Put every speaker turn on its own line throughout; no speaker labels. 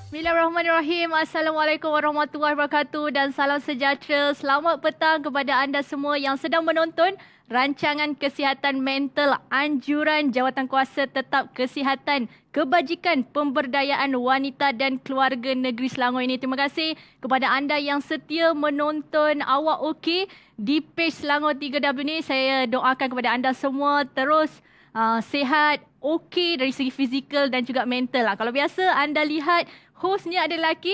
Bismillahirrahmanirrahim. Assalamualaikum warahmatullahi wabarakatuh dan salam sejahtera. Selamat petang kepada anda semua yang sedang menonton rancangan kesihatan mental anjuran Jawatankuasa Tetap Kesihatan Kebajikan Pemberdayaan Wanita dan Keluarga Negeri Selangor ini. Terima kasih kepada anda yang setia menonton Awak Okey di page Selangor 3W ni. Saya doakan kepada anda semua terus sihat, okey dari segi fizikal dan juga mental. Kalau biasa anda lihat hostnya ada lelaki,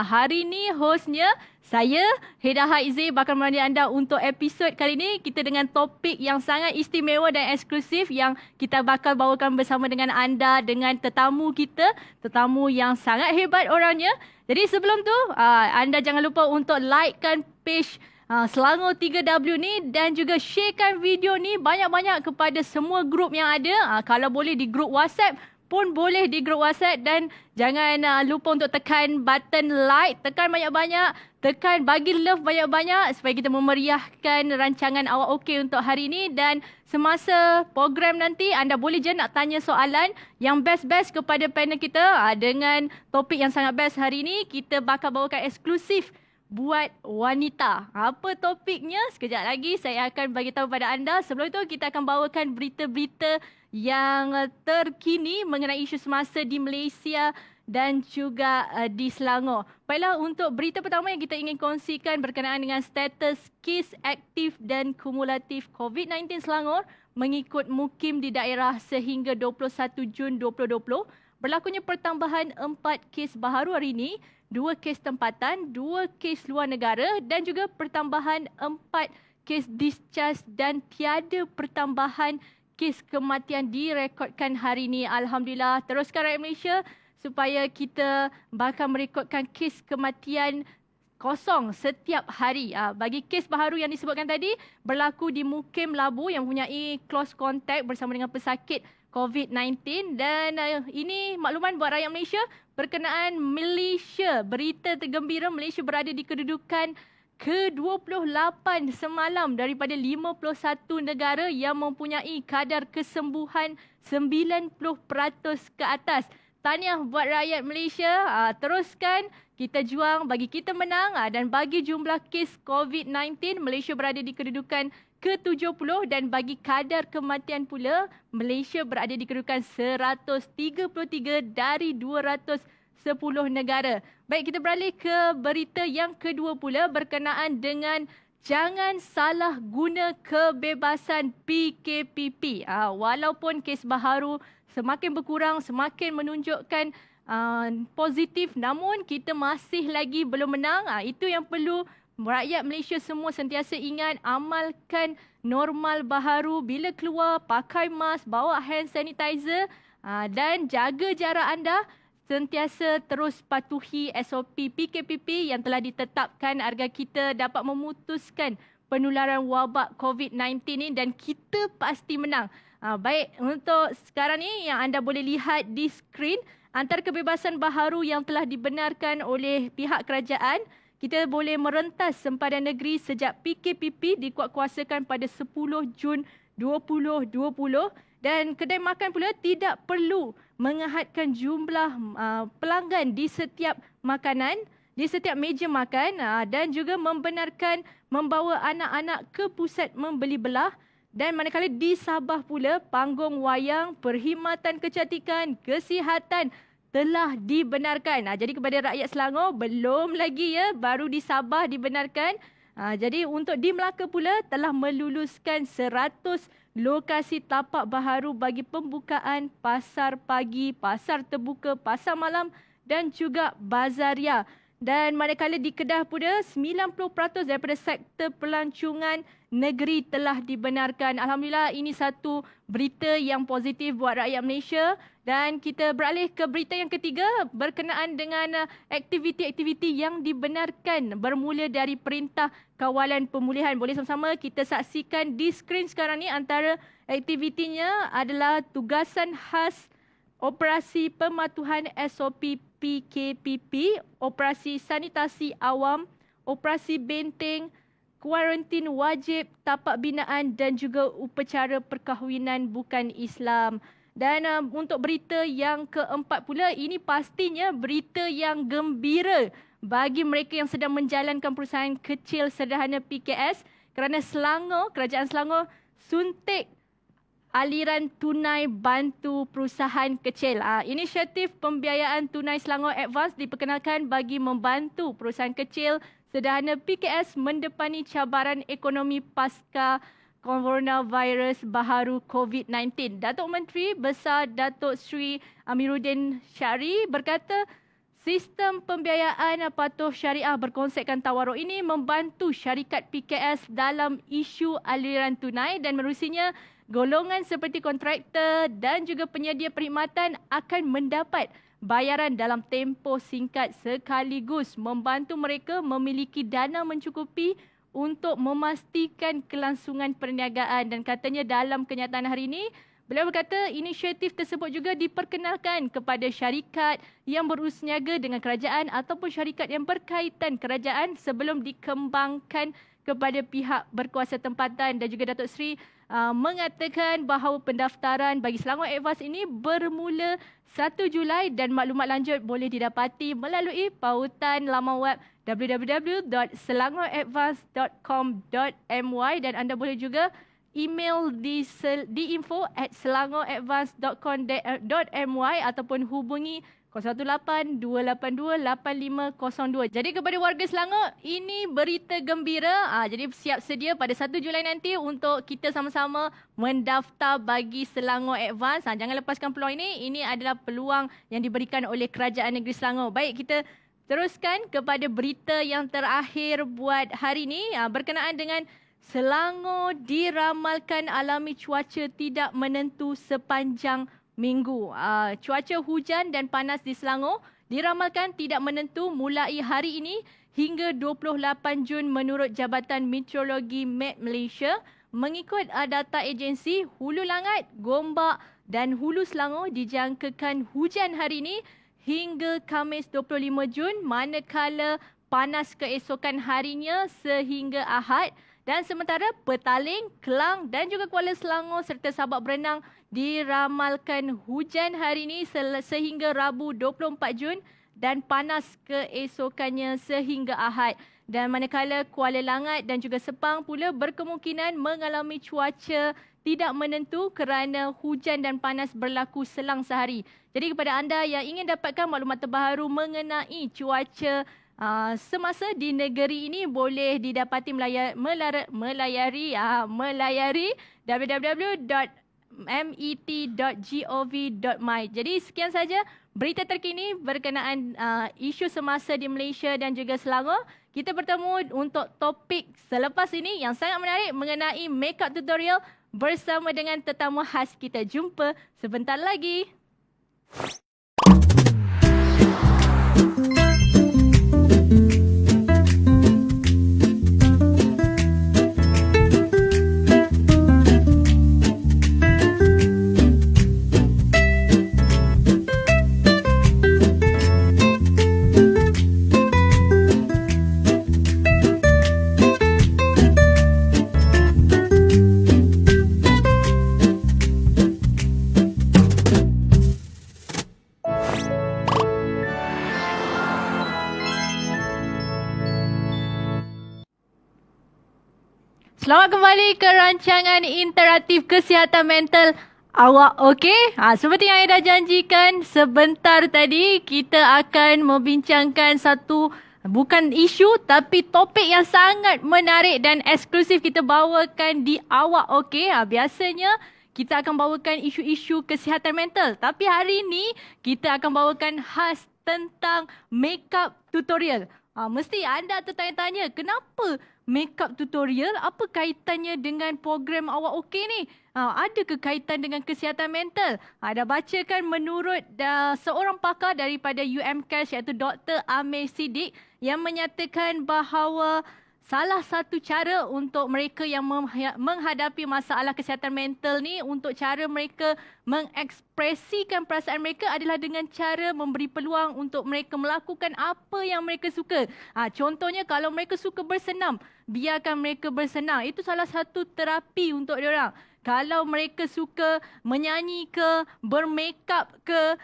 hari ni hostnya saya, Heda Haizi, bakal menemani anda untuk episod kali ini. Kita dengan topik yang sangat istimewa dan eksklusif yang kita bakal bawakan bersama dengan anda, dengan tetamu kita, tetamu yang sangat hebat orangnya. Jadi sebelum tu, anda jangan lupa untuk likekan page Selangor 3W ni dan juga sharekan video ni banyak-banyak kepada semua grup yang ada. Kalau boleh di grup WhatsApp pun boleh di grup WhatsApp, dan jangan lupa untuk tekan button like, tekan banyak-banyak, tekan bagi love banyak-banyak supaya kita memeriahkan rancangan Awak Okey untuk hari ini. Dan semasa program nanti anda boleh je nak tanya soalan yang best-best kepada panel kita. Dengan topik yang sangat best hari ini, kita bakal bawakan eksklusif buat wanita. Apa topiknya? Sekejap lagi saya akan bagi tahu pada anda. Sebelum itu kita akan bawakan berita-berita yang terkini mengenai isu semasa di Malaysia dan juga di Selangor. Baiklah, untuk berita pertama yang kita ingin kongsikan berkenaan dengan status kes aktif dan kumulatif COVID-19 Selangor mengikut mukim di daerah sehingga 21 Jun 2020. Berlakunya pertambahan 4 kes baharu hari ini, 2 kes tempatan, 2 kes luar negara dan juga pertambahan 4 kes discharge dan tiada pertambahan kes kematian direkodkan hari ini. Alhamdulillah. Teruskan rakyat Malaysia supaya kita bakal merekodkan kes kematian kosong setiap hari. Bagi kes baharu yang disebutkan tadi, berlaku di Mukim Labu yang mempunyai close contact bersama dengan pesakit COVID-19, dan ini makluman buat rakyat Malaysia berkenaan Malaysia. Berita tergembira, Malaysia berada di kedudukan ke-28 semalam daripada 51 negara yang mempunyai kadar kesembuhan 90% ke atas. Tahniah buat rakyat Malaysia. Teruskan kita juang bagi kita menang, dan bagi jumlah kes COVID-19 Malaysia berada di kedudukan ke-70, dan bagi kadar kematian pula Malaysia berada di kedudukan 133 dari 210 negara. Baik, kita beralih ke berita yang kedua pula berkenaan dengan jangan salah guna kebebasan PKPP. Walaupun kes baharu semakin berkurang, semakin menunjukkan positif, namun kita masih lagi belum menang. Itu yang perlu rakyat Malaysia semua sentiasa ingat. Amalkan normal baharu, bila keluar pakai mask, bawa hand sanitizer, dan jaga jarak anda. Sentiasa terus patuhi SOP PKPP yang telah ditetapkan agar kita dapat memutuskan penularan wabak COVID-19 ini dan kita pasti menang. Baik, untuk sekarang ni yang anda boleh lihat di skrin, antara kebebasan baharu yang telah dibenarkan oleh pihak kerajaan, kita boleh merentas sempadan negeri sejak PKPP dikuatkuasakan pada 10 Jun 2020, dan kedai makan pula tidak perlu mengahadkan jumlah pelanggan di setiap makanan, di setiap meja makan, dan juga membenarkan membawa anak-anak ke pusat membeli belah. Dan manakala di Sabah pula, panggung wayang, perkhidmatan kecantikan, kesihatan telah dibenarkan. Jadi kepada rakyat Selangor, belum lagi ya, baru di Sabah dibenarkan. Jadi untuk di Melaka pula telah meluluskan 100 lokasi tapak baharu bagi pembukaan pasar pagi, pasar terbuka, pasar malam dan juga bazaria. Dan manakala di Kedah pula 90% daripada sektor pelancongan negeri telah dibenarkan. Alhamdulillah, ini satu berita yang positif buat rakyat Malaysia. Dan kita beralih ke berita yang ketiga berkenaan dengan aktiviti-aktiviti yang dibenarkan bermula dari Perintah Kawalan Pemulihan. Boleh sama-sama kita saksikan di skrin sekarang ni. Antara aktivitinya adalah tugasan khas Operasi Pematuhan SOP PKPP, Operasi Sanitasi Awam, Operasi Benteng, Kuarantin Wajib, Tapak Binaan dan juga Upacara Perkahwinan Bukan Islam. Dan untuk berita yang keempat pula, ini pastinya berita yang gembira bagi mereka yang sedang menjalankan perusahaan kecil sederhana PKS, kerana Selangor, Kerajaan Selangor suntik aliran tunai bantu perusahaan kecil. Inisiatif pembiayaan tunai Selangor Advance diperkenalkan bagi membantu perusahaan kecil sederhana PKS mendepani cabaran ekonomi pasca coronavirus baharu COVID-19. Datuk Menteri Besar Datuk Seri Amiruddin Syari berkata, sistem pembiayaan patuh syariah berkonsepkan tawaruk ini membantu syarikat PKS dalam isu aliran tunai dan menerusinya golongan seperti kontraktor dan juga penyedia perkhidmatan akan mendapat bayaran dalam tempoh singkat sekaligus membantu mereka memiliki dana mencukupi untuk memastikan kelangsungan perniagaan. Dan katanya dalam kenyataan hari ini, beliau berkata inisiatif tersebut juga diperkenalkan kepada syarikat yang berusniaga dengan kerajaan ataupun syarikat yang berkaitan kerajaan sebelum dikembangkan kepada pihak berkuasa tempatan. Dan juga Datuk Seri mengatakan bahawa pendaftaran bagi Selangor Advance ini bermula 1 Julai dan maklumat lanjut boleh didapati melalui pautan laman web www.selangoradvance.com.my dan anda boleh juga email di info@selangoradvance.com.my ataupun hubungi 018-282-8502. Jadi kepada warga Selangor, ini berita gembira. Jadi siap sedia pada 1 Julai nanti untuk kita sama-sama mendaftar bagi Selangor Advance. Jangan lepaskan peluang ini. Ini adalah peluang yang diberikan oleh Kerajaan Negeri Selangor. Baik, kita teruskan kepada berita yang terakhir buat hari ini berkenaan dengan Selangor diramalkan alami cuaca tidak menentu sepanjang minggu. Cuaca hujan dan panas di Selangor diramalkan tidak menentu mulai hari ini hingga 28 Jun menurut Jabatan Meteorologi Met Malaysia. Mengikut data agensi, Hulu Langat, Gombak dan Hulu Selangor dijangkakan hujan hari ini hingga Khamis 25 Jun manakala panas keesokan harinya sehingga Ahad. Dan sementara Petaling, Kelang dan juga Kuala Selangor serta Sabak Berenang diramalkan hujan hari ini sehingga Rabu 24 Jun dan panas keesokannya sehingga Ahad. Dan manakala Kuala Langat dan juga Sepang pula berkemungkinan mengalami cuaca tidak menentu kerana hujan dan panas berlaku selang sehari. Jadi kepada anda yang ingin dapatkan maklumat terbaru mengenai cuaca semasa di negeri ini boleh didapati melayari www.met.gov.my. Jadi sekian saja berita terkini berkenaan isu semasa di Malaysia dan juga Selangor. Kita bertemu untuk topik selepas ini yang sangat menarik mengenai makeup tutorial bersama dengan tetamu khas kita. Jumpa sebentar lagi. Selamat kembali ke rancangan interaktif kesihatan mental. Awak okey? Seperti yang saya dah janjikan sebentar tadi, kita akan membincangkan satu bukan isu tapi topik yang sangat menarik dan eksklusif kita bawakan di Awak Okey. Biasanya kita akan bawakan isu-isu kesihatan mental. Tapi hari ini kita akan bawakan khas tentang makeup tutorial. Mesti anda tertanya-tanya, kenapa makeup tutorial? Apa kaitannya dengan program Awak Okey ni? Ada ke kaitan dengan kesihatan mental? Dah bacakan menurut seorang pakar daripada UMCAS iaitu Dr. Amir Siddiq yang menyatakan bahawa salah satu cara untuk mereka yang menghadapi masalah kesihatan mental ni, untuk cara mereka mengekspresikan perasaan mereka adalah dengan cara memberi peluang untuk mereka melakukan apa yang mereka suka. Contohnya kalau mereka suka bersenam, biarkan mereka bersenam. Itu salah satu terapi untuk diorang. Kalau mereka suka menyanyi ke, bermakeup ke,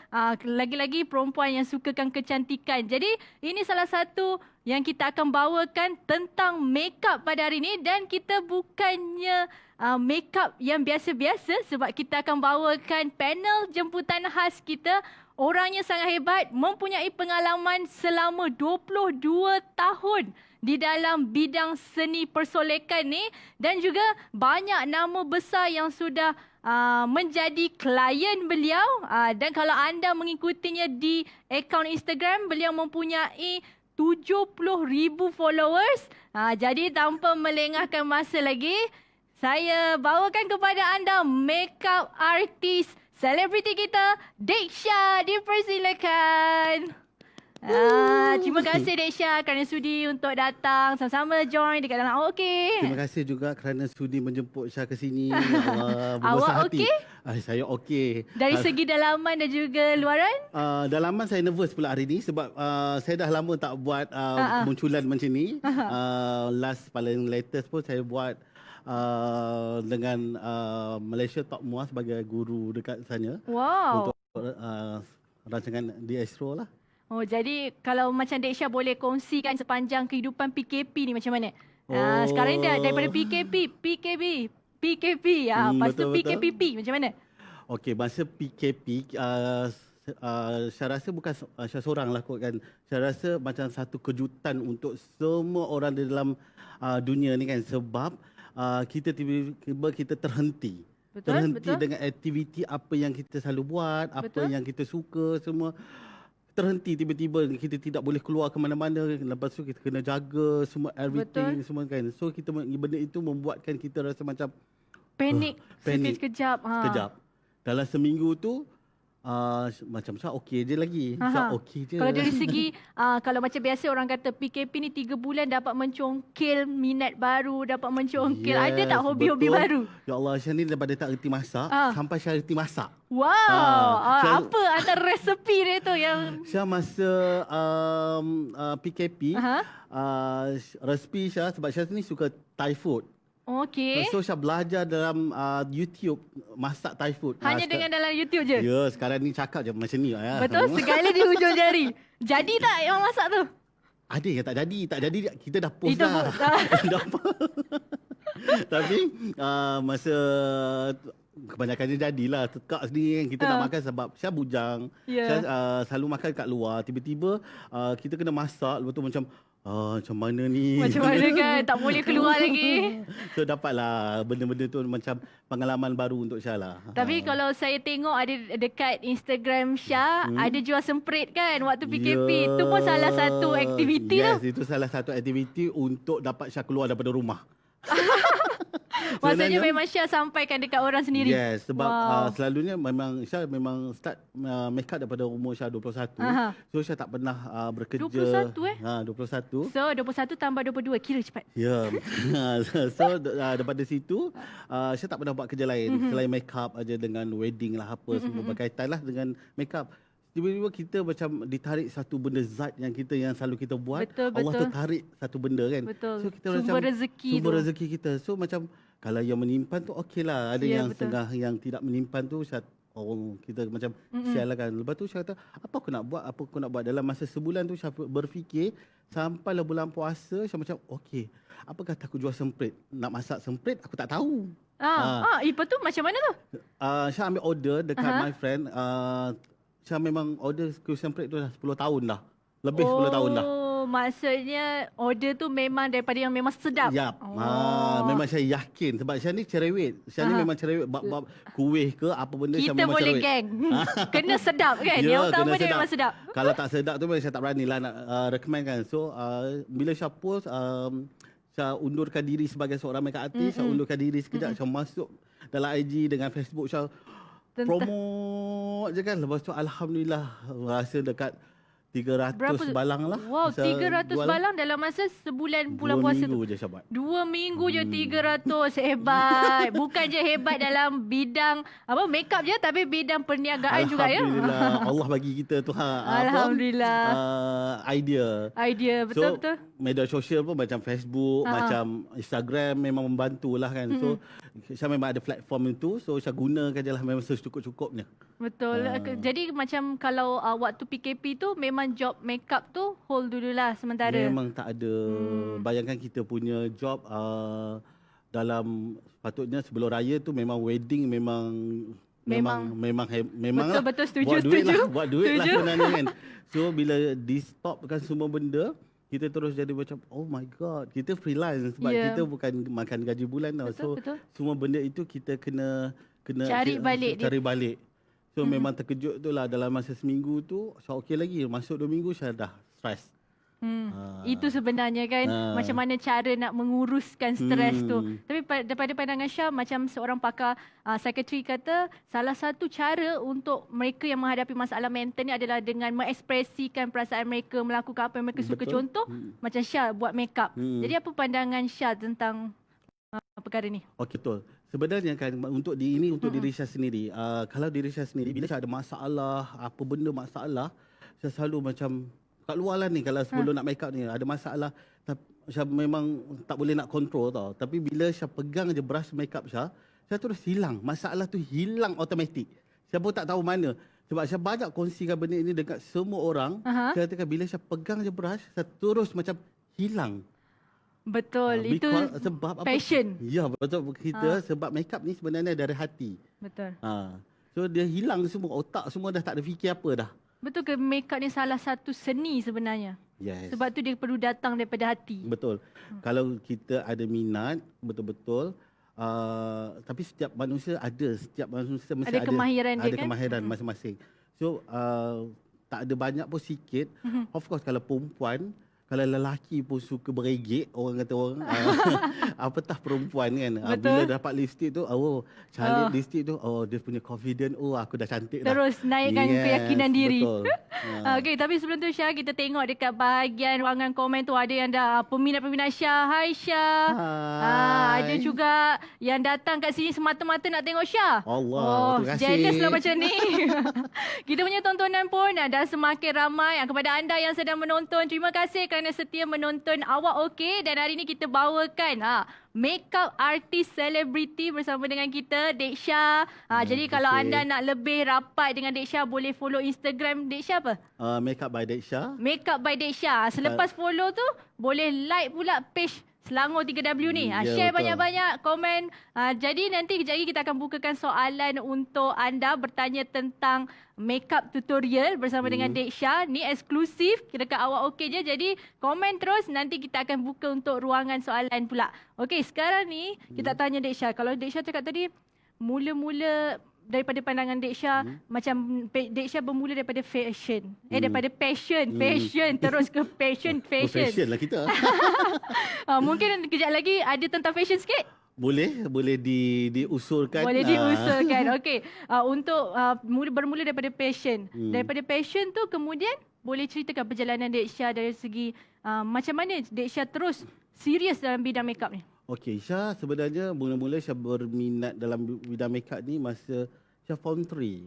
lagi-lagi perempuan yang sukakan kecantikan. Jadi ini salah satu yang kita akan bawakan tentang makeup pada hari ini, dan kita bukannya makeup yang biasa-biasa sebab kita akan bawakan panel jemputan khas kita. Orangnya sangat hebat, mempunyai pengalaman selama 22 tahun di dalam bidang seni persolekan ni, dan juga banyak nama besar yang sudah menjadi klien beliau. Dan kalau anda mengikutinya di akaun Instagram, beliau mempunyai 70,000 followers. Jadi tanpa melengahkan masa lagi, saya bawakan kepada anda makeup artis selebriti kita, Deksha, dipersilakan. Terima kasih Deksha kerana sudi untuk datang sama-sama join dekat dalam Okey.
Terima kasih juga kerana sudi menjemput Syah ke sini.
Awak okey?
Saya okey.
Dari segi dalaman dan juga luaran?
Dalaman saya nervous pula hari ni sebab saya dah lama tak buat munculan macam ni. Paling latest pun saya buat dengan Malaysia Top Muas sebagai guru dekat sana.
Wow.
Untuk rancangan di Astro lah.
Oh, jadi kalau macam Deksha boleh kongsikan sepanjang kehidupan PKP ni macam mana? Sekarang ni daripada PKP. Lepas tu PKPP macam mana?
Okey, masa PKP saya rasa bukan saya seorang lah kot kan. Saya rasa macam satu kejutan untuk semua orang di dalam dunia ni kan, sebab kita tiba-tiba kita terhenti. Terhenti dengan aktiviti apa yang kita selalu buat, apa yang kita suka, semua terhenti tiba-tiba. Kita tidak boleh keluar ke mana-mana. Lepas tu kita kena jaga semua everything, semua kan. So benda itu membuatkan kita rasa macam
panik sekejap.
Sekejap. Dalam seminggu tu macam okey je lagi. Okey je.
Kalau dari segi kalau macam biasa orang kata PKP ni 3 bulan dapat mencongkil minat baru, dapat mencongkil. Ada tak hobi-hobi baru?
Ya Allah, Syah ni daripada tak reti masak sampai Syah reti masak.
Wow. Apa antara resepi dia tu yang
Syah masa PKP resepi Syah, sebab Syah ni suka Thai food.
Okey.
So Syah belajar dalam YouTube masak Thai food.
Hanya dengan dalam YouTube je?
Ya, sekarang ni cakap je macam ni.
Betul, segala di hujung jari. Jadi tak yang masak tu?
Ada yang tak jadi. Tak jadi kita dah post dah. Tapi masa kebanyakannya jadilah. Tekak sendiri kan kita nak makan sebab Syah bujang. Syah selalu makan kat luar. Tiba-tiba kita kena masak. Lepas tu macam mana ni?
Macam mana kan? Tak boleh keluar lagi.
So dapatlah benda-benda tu macam pengalaman baru untuk Syah lah.
Tapi kalau saya tengok ada dekat Instagram Syah, ada jual semprit kan waktu PKP. Itu pun salah satu aktiviti tu.
Yes, itu salah satu aktiviti untuk dapat Syah keluar daripada rumah.
Maksudnya memang Syah sampaikan dekat orang sendiri.
Yes, sebab selalunya memang Syah start make up daripada umur Syah 21. So Syah tak pernah bekerja.
21
21.
So 21 tambah 22, kira cepat.
Ya. So daripada situ Syah tak pernah buat kerja lain selain make up aja, dengan wedding lah apa semua berkaitan lah dengan make up. Tiba-tiba kita macam ditarik satu benda zat yang selalu kita buat. Allah tertarik satu benda kan.
Betul.
So kita
sumber
rezeki kita. So macam kalau yang menyimpan tu okey lah. Ada yang setengah yang tidak menyimpan tu kita macam share lah kan. Lepas tu Syah kata, apa aku nak buat. Dalam masa sebulan tu Syah berfikir, sampailah bulan puasa Syah macam okey, apa kata aku jual semprit. Nak masak semprit aku tak tahu.
Lepas tu macam mana tu?
Syah ambil order dekat my friend. Syah memang order kuih semprit tu dah 10 tahun dah. Lebih 10 tahun dah.
Maksudnya order tu memang daripada yang memang sedap.
Yap. Memang saya yakin sebab Syah ni cerewet. Syah ni memang cerewet bab kuih ke apa benda Syah memang cerewet.
Kita boleh geng. Kena sedap kan? Yang utama dia memang sedap.
Kalau tak sedap tu Syah tak beranilah nak recommend kan. So bila Syah post Syah undurkan diri sebagai seorang makeup artist, Syah undurkan diri sekejap, Syah masuk dalam IG dengan Facebook Syah promote je kan. Lepas tu alhamdulillah rasa dekat 300 balang lah.
Wow, 300 balang dalam masa sebulan bulan puasa
2 minggu
tu.
je Syabat.
2 minggu je 300. Hebat. Bukan je hebat dalam bidang makeup je, tapi bidang perniagaan juga ya.
Alhamdulillah. Allah bagi kita tu
Alhamdulillah.
Idea.
Betul-betul.
Media sosial pun macam Facebook, macam Instagram memang membantulah kan. So Syah memang ada platform itu, so Syah gunakan je lah memang secukup-cukupnya.
Betul. Jadi macam kalau waktu PKP tu memang job makeup tu hold dululah sementara.
Memang tak ada. Bayangkan kita punya job dalam sepatutnya sebelum raya tu memang wedding memang lah.
Betul, setuju.
Buat duit lah sebenarnya kan. So bila di stopkan semua benda, kita terus jadi macam oh my god, kita freelance sebab kita bukan makan gaji bulan tau.
Betul.
Semua benda itu kita kena
cari balik.
So memang terkejut tu lah dalam masa seminggu tu Syah okey lagi, masuk 2 minggu Syah dah stres.
Itu sebenarnya kan macam mana cara nak menguruskan stres tu. Tapi daripada pandangan Syah, macam seorang pakar psikiatri kata, salah satu cara untuk mereka yang menghadapi masalah mental ni adalah dengan mengekspresikan perasaan mereka, melakukan apa yang mereka suka. Contoh macam Syah buat makeup. Jadi apa pandangan Syah tentang perkara ni?
Okey, betul. Sebenarnya kan untuk diri Syah sendiri, kalau diri Syah sendiri bila Syah ada masalah, apa benda masalah, Syah selalu macam kat luar lah ni, kalau sebelum nak make up ni ada masalah, Syah memang tak boleh nak kontrol tau. Tapi bila Syah pegang je brush make up Syah terus hilang. Masalah tu hilang automatik. Syah pun tak tahu mana. Sebab Syah banyak kongsikan benda ini dekat semua orang. Syah katakan bila Syah pegang je brush, Syah terus macam hilang.
Betul, itu
sebab
passion.
Ya, betul kita sebab make up ni sebenarnya dari hati.
Betul.
So dia hilang semua, otak semua dah tak ada fikir apa dah.
Betul ke makeup ni salah satu seni sebenarnya?
Yes.
Sebab tu dia perlu datang daripada hati.
Betul. Kalau kita ada minat betul-betul, tapi setiap manusia mesti
ada kemahiran dia kan?
Ada kemahiran masing-masing. So tak ada banyak pun sikit. Of course kalau perempuan, kalau lelaki pun suka beregek, orang kata orang apatah perempuan kan. Bila dapat lipstick tu, cantik lipstick tu, dia punya confident, aku dah cantik dah.
Terus naikkan keyakinan diri.
Betul.
Okey, tapi sebelum tu Syah, kita tengok dekat bahagian ruangan komen tu ada yang dah peminat-peminat Syah. Hai Syah. Ada juga yang datang kat sini semata-mata nak tengok Syah.
Allah, terima kasih.
Jealous lah macam ni. Kita punya tontonan pun dah semakin ramai. Kepada anda yang sedang menonton, terima kasih kerana setia menonton Awak Okey. Dan hari ni kita bawakan makeup artist selebriti bersama dengan kita, Dek Syah. Jadi kalau anda nak lebih rapat dengan Dek Syah, boleh follow Instagram Dek Syah apa?
Makeup by Dek Syah.
Makeup by Dek Syah. Selepas follow tu, boleh like pula page Selangor 3W ni. Share banyak-banyak, komen. Jadi nanti kejap lagi kita akan bukakan soalan untuk anda bertanya tentang makeup tutorial bersama dengan Dek Syah. Ni eksklusif dekat Awak Okey je. Jadi komen terus, nanti kita akan buka untuk ruangan soalan pula. Okey, sekarang ni kita tanya Dek Syah. Kalau Dek Syah cakap tadi, mula-mula daripada pandangan Dek Syah, macam Dek Syah bermula daripada fashion. Daripada passion terus ke fashion.
Fashion lah kita.
Mungkin kejap lagi ada tentang fashion sikit?
Boleh diusulkan.
Boleh diusulkan. Okey. Untuk bermula daripada passion. Daripada passion tu kemudian boleh ceritakan perjalanan Dek Syah dari segi macam mana Dek Syah terus serius dalam bidang makeup ni?
Okey, Syah sebenarnya mula-mula Syah berminat dalam bidang makeup ni masa Syah form 3.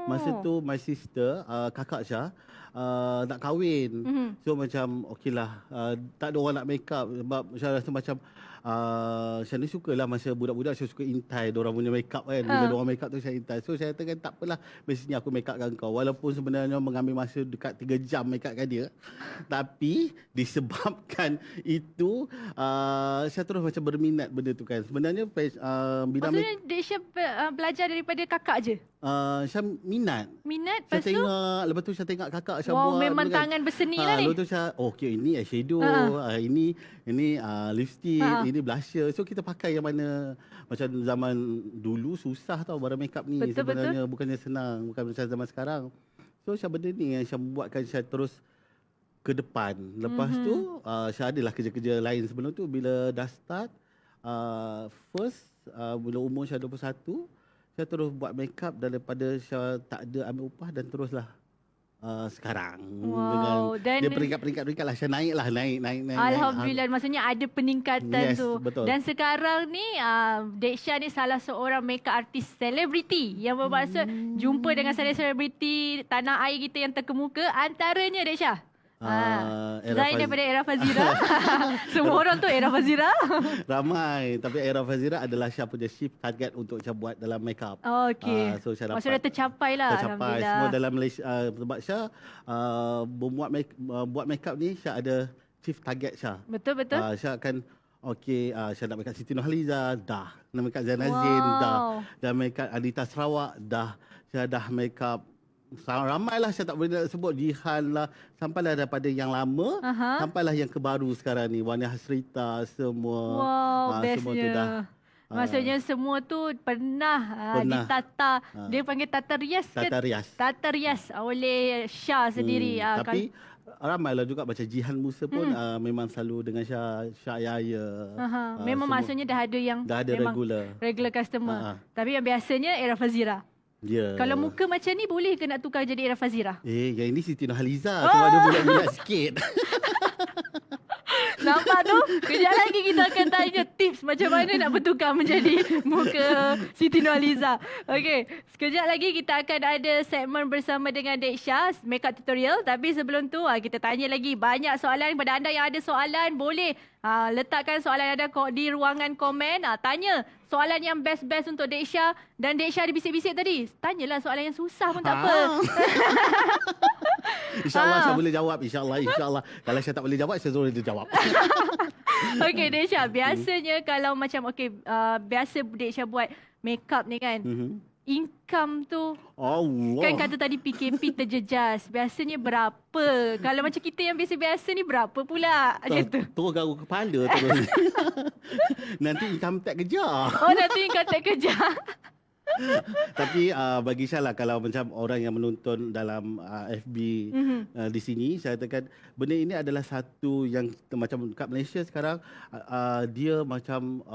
Masa tu my sister, kakak Syah, nak kahwin. So macam okeylah, tak ada orang nak makeup sebab Syah rasa macam Syah ni sukalah masa budak-budak Syah suka intai diorang punya makeup kan. Bila diorang makeup tu Syah intai. So Syah katakan tak apalah, mestinya aku makeupkan kau. Walaupun sebenarnya mengambil masa dekat 3 jam makeupkan dia. Tapi disebabkan itu Syah terus macam berminat benda tu kan. Sebenarnya bidang
maksudnya Dek Syah belajar daripada kakak je?
Syah minat.
Lepas
Syah tengok, lepas tu Syah tengok kakak Syah buat.
Memang tangan berseni lah ni.
Lepas tu Syah, okey ini eyeshadow, ini lipstick, ini blusher. So kita pakai yang mana, macam zaman dulu susah tau barang makeup ni. Sebenarnya bukannya senang, bukan macam zaman sekarang. So Syah benda ni yang Syah buatkan Syah terus ke depan. Lepas tu Syah adalah kerja-kerja lain sebelum tu. Bila dah start bila umur Syah 21, Syah terus buat makeup daripada Syah tak ada ambil upah dan teruslah sekarang. Dengan
Wow. Dan
dia peringkat lah. Syah naik.
Alhamdulillah, maksudnya ada peningkatan
Yes,
tu.
betul.
Dan sekarang ni Dek Syah ni salah seorang makeup artist selebriti yang bermaksud jumpa dengan selebriti tanah air kita yang terkemuka, antaranya Dek Syah. Selain daripada Era Fazira. Semua orang tu Era Fazira.
Ramai. Tapi Era Fazira adalah Syah punya shift target untuk Syah buat dalam makeup.
Okey.
So Syah
Maksudnya tercapai lah.
tercapai.
Alhamdulillah.
Semua dalam Malaysia. Sebab Syah buat makeup ni, Syah ada shift target Syah.
Betul.
Syah akan Syah nak makeup Siti Nurhaliza, dah. Nak makeup Zainal Zain, dah. Dah makeup Anita Sarawak, dah. Syah dah makeup ramailah, saya tak boleh nak sebut, Jihan lah, sampailah daripada yang lama, sampailah yang ke baru sekarang ni, Wani Hasrita, semua.
Wow,
semua tu dah.
Maksudnya semua tu pernah ditata. Dia panggil tata rias ke? Tata rias oleh Syah sendiri.
Tapi ramailah juga macam Jihan Musa pun memang selalu dengan Syah Yahya.
Memang maksudnya dah ada yang
dah ada
regular customer. Tapi yang biasanya Era Fazira.
Yeah.
Kalau muka macam ni boleh ke nak tukar jadi Era Fazira?
Yang ini Siti Nurhaliza sebab dia bulat-bulat sikit.
Nampak tu? Kejap lagi kita akan tanya tips macam mana nak bertukar menjadi muka Siti Nurhaliza. Okey, sekejap lagi kita akan ada segmen bersama dengan Dek Syah, makeup tutorial. Tapi sebelum tu kita tanya lagi banyak soalan. Kepada anda yang ada soalan, boleh letakkan soalan anda di ruangan komen. Tanya soalan yang best-best untuk Dek Syah. Dan Dek Syah ada bisik-bisik tadi. Tanyalah soalan yang susah pun tak apa.
InsyaAllah saya boleh jawab. InsyaAllah. Kalau saya tak boleh jawab, saya suruh dia jawab.
Okey, Dek Syah. Biasanya kalau macam, biasa Dek Syah buat makeup ni kan, income tu,
Allah.
kan kata tadi PKP terjejas. Biasanya berapa? Kalau macam kita yang biasa-biasa ni berapa pula? Macam tu.
Terus garuk kepala terus. Nanti income tax kejar.
Oh, nanti income tax kejar.
Tapi bagi saya lah, kalau macam orang yang menonton dalam FB di sini, saya katakan benda ini adalah satu yang macam kat Malaysia sekarang, dia macam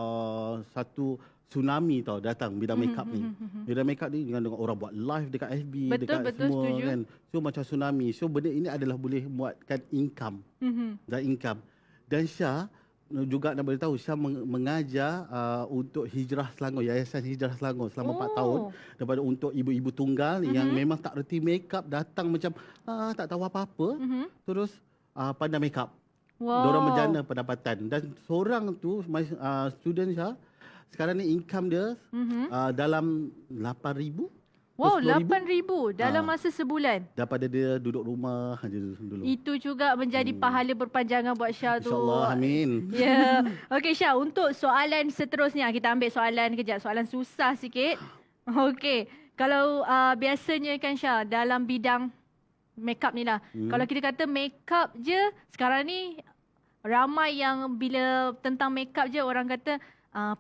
satu tsunami tau datang bidang makeup ni. Bidang makeup ni dengan orang buat live dekat FB, dekat semua
setuju.
kan. So macam tsunami. So benda ini adalah boleh buatkan income. Dan Syah juga nak beritahu, Syah mengajar untuk Hijrah Selangor, Yayasan Hijrah Selangor selama 4 tahun, daripada untuk ibu-ibu tunggal yang memang tak reti makeup, datang macam tak tahu apa-apa, terus pandai makeup. Diorang berjana pendapatan. Dan seorang tu student Syah sekarang ni income dia dalam 8,000.
Wow, 8,000 dalam masa sebulan.
Daripada dia duduk rumah aja dulu.
Itu juga menjadi pahala berpanjangan buat Syah tu.
InsyaAllah, amin.
Ya. Okey Syah, untuk soalan seterusnya, kita ambil soalan kejap. Soalan susah sikit. Okey. Kalau biasanya kan Syah, dalam bidang makeup ni lah. Kalau kita kata makeup je, sekarang ni ramai yang bila tentang makeup je orang kata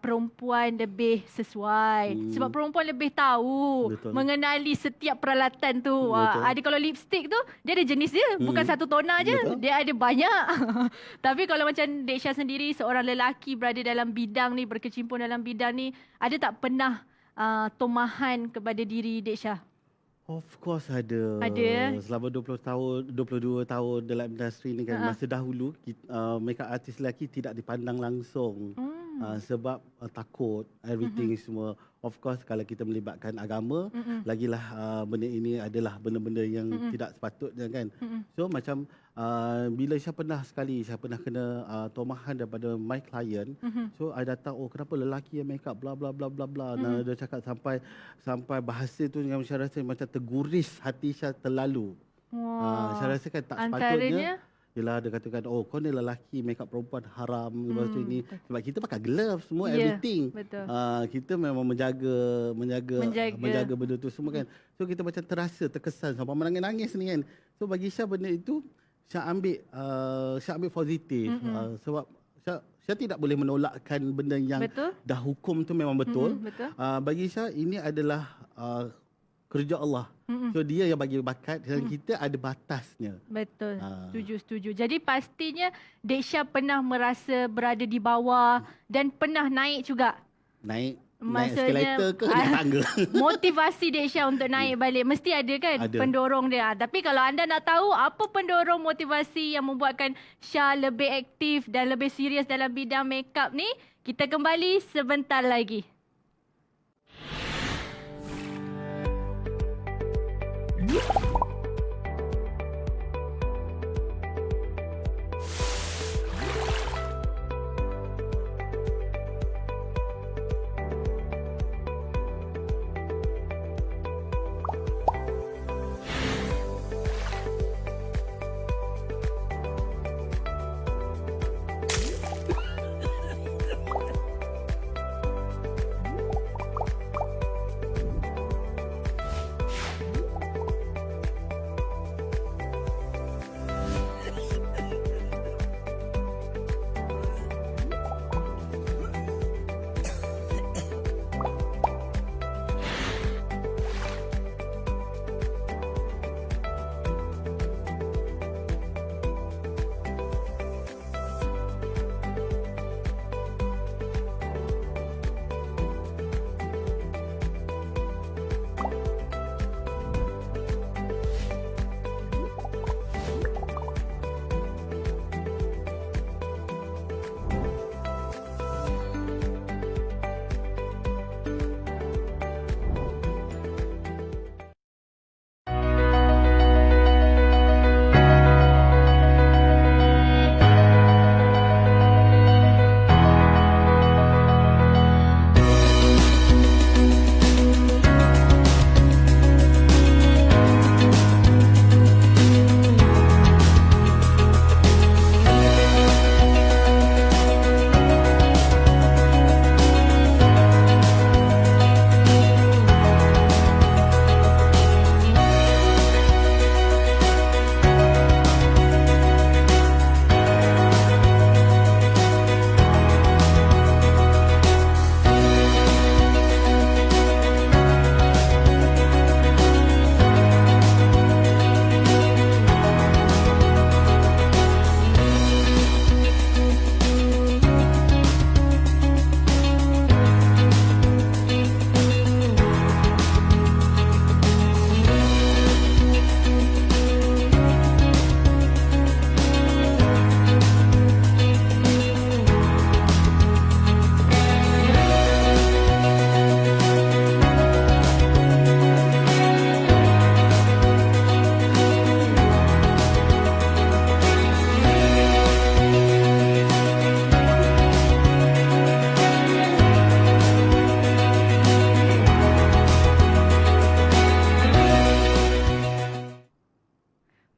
perempuan lebih sesuai. Sebab perempuan lebih tahu mengenali setiap peralatan tu. Ada kalau lipstick tu, dia ada jenis dia. Bukan satu toner je. Dia ada banyak. Tapi kalau macam Dek Syah sendiri, seorang lelaki berada dalam bidang ni, berkecimpung dalam bidang ni, ada tak pernah tomahan kepada diri Dek Syah?
Of course ada.
Ada.
Selama 22 tahun dalam industri ni kan, masa dahulu makeup artist lelaki tidak dipandang langsung. Sebab takut everything semua. Of course kalau kita melibatkan agama, lagilah benda ini adalah benda-benda yang tidak sepatutnya kan. So macam bila saya pernah kena tomahan daripada my client. So I datang, kenapa lelaki yang makeup bla bla bla bla bla. Dia cakap sampai bahasa tu yang saya rasa macam terguris hati saya terlalu. Saya rasa kan tak sepatutnya. Yelah, dia katakan, kau ni lelaki, makeup perempuan haram. Lepas tu ini. Sebab kita pakai glove semua, everything.
Betul.
Kita memang menjaga benda tu semua kan. So kita macam terkesan sampai menangis-nangis ni kan. So bagi Syah benda itu, Syah ambil positif. Sebab Syah tidak boleh menolakkan benda yang dah hukum tu memang betul. Bagi Syah ini adalah kerja Allah. So dia yang bagi bakat dan kita ada batasnya.
Betul. Setuju. Jadi pastinya Dek Syah pernah merasa berada di bawah dan pernah naik juga.
Naik Naik
Maksudnya
eskalator ke naik tangga?
motivasi Dek Syah untuk naik balik. Mesti ada kan
Ada.
pendorong dia. Tapi kalau anda nak tahu apa pendorong motivasi yang membuatkan Syah lebih aktif dan lebih serius dalam bidang makeup ni, kita kembali sebentar lagi.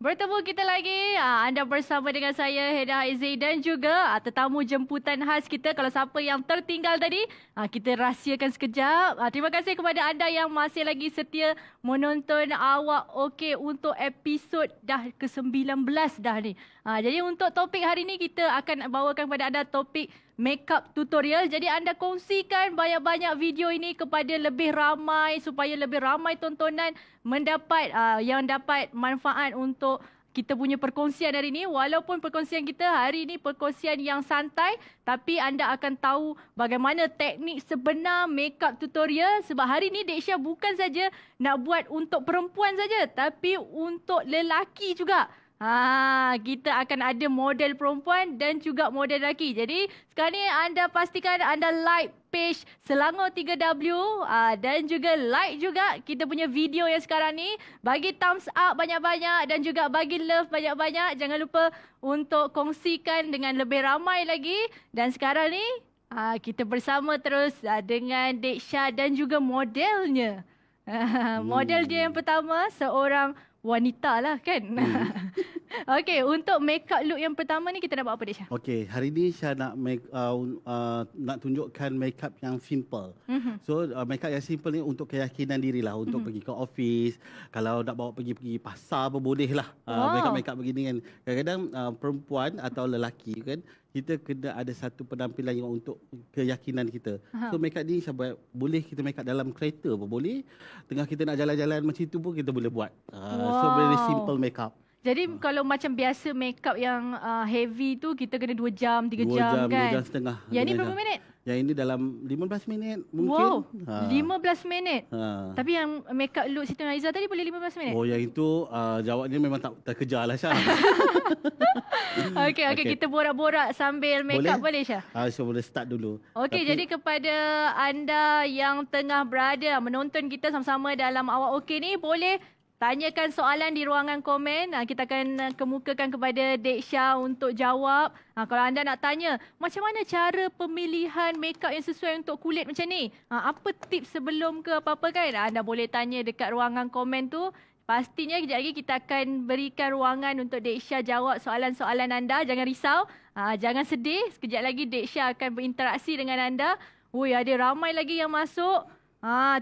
Bertemu kita lagi. Anda bersama dengan saya Heda Haizi dan juga tetamu jemputan khas kita. Kalau siapa yang tertinggal tadi, kita rahsiakan sekejap. Terima kasih kepada anda yang masih lagi setia menonton Awak Okey untuk episod dah ke-19 dah ni. Jadi untuk topik hari ni kita akan bawakan kepada anda topik makeup tutorial. Jadi anda kongsikan banyak-banyak video ini kepada lebih ramai supaya lebih ramai tontonan mendapat yang dapat manfaat untuk kita punya perkongsian hari ini. Walaupun perkongsian kita hari ini perkongsian yang santai, tapi anda akan tahu bagaimana teknik sebenar makeup tutorial. Sebab hari ini Dek Syah bukan saja nak buat untuk perempuan saja, tapi untuk lelaki juga. Kita akan ada model perempuan dan juga model lelaki. Jadi sekarang ni anda pastikan anda like page Selangor 3W dan juga like juga kita punya video yang sekarang ni. Bagi thumbs up banyak-banyak dan juga bagi love banyak-banyak. Jangan lupa untuk kongsikan dengan lebih ramai lagi. Dan sekarang ni kita bersama terus dengan Dek Syah dan juga modelnya. Model dia yang pertama seorang wanita lah kan. Okey, untuk makeup look yang pertama ni kita nak buat apa Dek Syah?
Okey, hari ni Syah nak nak tunjukkan makeup yang simple. So makeup yang simple ni untuk keyakinan diri lah, untuk pergi ke office. Kalau nak bawa pergi pasar pun boleh lah. Makeup begini kan. Kadang-kadang perempuan atau lelaki kan, kita kena ada satu penampilan yang untuk keyakinan kita. So makeup ni Syah buat, boleh kita makeup dalam kereta pun boleh. Tengah kita nak jalan-jalan macam tu pun kita boleh buat. So very simple makeup.
Jadi kalau macam biasa makeup yang heavy tu kita kena 2 jam, 3 jam kan?
2 jam setengah.
Yang ni berapa minit?
Yang ini dalam 15 minit
Wow,
mungkin.
15 minit.
Ha.
Tapi yang make up look Siti Nurhaliza tadi boleh 15 minit?
Oh, yang itu jawabnya memang tak terkejar lah Syah.
Okey, kita borak-borak sambil make up boleh Syah?
So boleh start dulu.
Okey, jadi kepada anda yang tengah berada menonton kita sama-sama dalam Awak Okey ni, boleh tanyakan soalan di ruangan komen. Kita akan kemukakan kepada Dek Syah untuk jawab. Kalau anda nak tanya, macam mana cara pemilihan make up yang sesuai untuk kulit macam ni? Apa tips sebelum ke apa-apa kan? Anda boleh tanya dekat ruangan komen tu. Pastinya kejap lagi kita akan berikan ruangan untuk Dek Syah jawab soalan-soalan anda. Jangan risau, jangan sedih. Sekejap lagi Dek Syah akan berinteraksi dengan anda. Ui, ada ramai lagi yang masuk.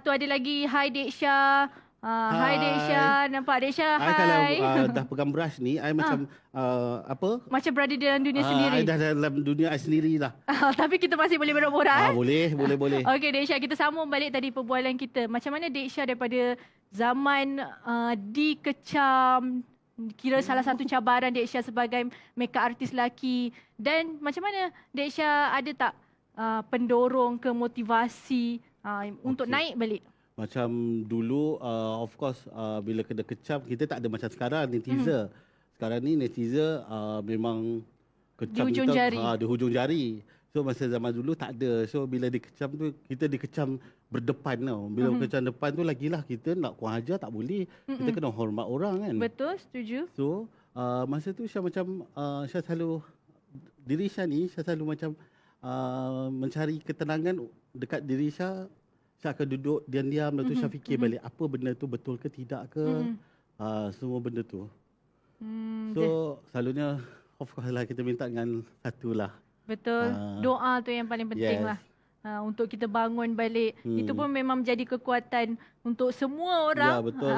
Tu ada lagi. Hai Dek Syah. Hai Dek Syah, nampak Dek Syah, hai.
Kalau dah pegang brush ni, I macam apa?
Macam berada dalam dunia sendiri.
I dah dalam dunia I sendiri lah.
Tapi kita masih boleh borak-borak.
Boleh.
Okey Dek Syah, kita sambung balik tadi perbualan kita. Macam mana Dek Syah daripada zaman dikecam, kira salah satu cabaran Dek Syah sebagai makeup artis lelaki. Dan macam mana Dek Syah ada tak pendorong ke motivasi untuk naik balik?
Macam dulu, of course, bila kena kecam, kita tak ada macam sekarang, netizen. Sekarang ni netizen memang kecam
di hujung
kita
jari.
Di hujung jari. So masa zaman dulu tak ada. So bila dikecam tu, kita dikecam berdepan tau. Bila kecam depan tu lagilah kita nak kurang ajar tak boleh. Kita kena hormat orang kan.
Betul, setuju.
So masa tu Syah macam, Syah selalu, diri Syah ni, Syah selalu macam mencari ketenangan dekat diri Syah. Syah akan duduk diam-diam, lepas tu Syah fikir balik apa benda tu betul ke tidak ke, semua benda tu. So selalunya of course lah kita minta dengan satu lah.
Betul, doa tu yang paling penting lah. Untuk kita bangun balik. Itu pun memang menjadi kekuatan untuk semua orang.
Ya, betul.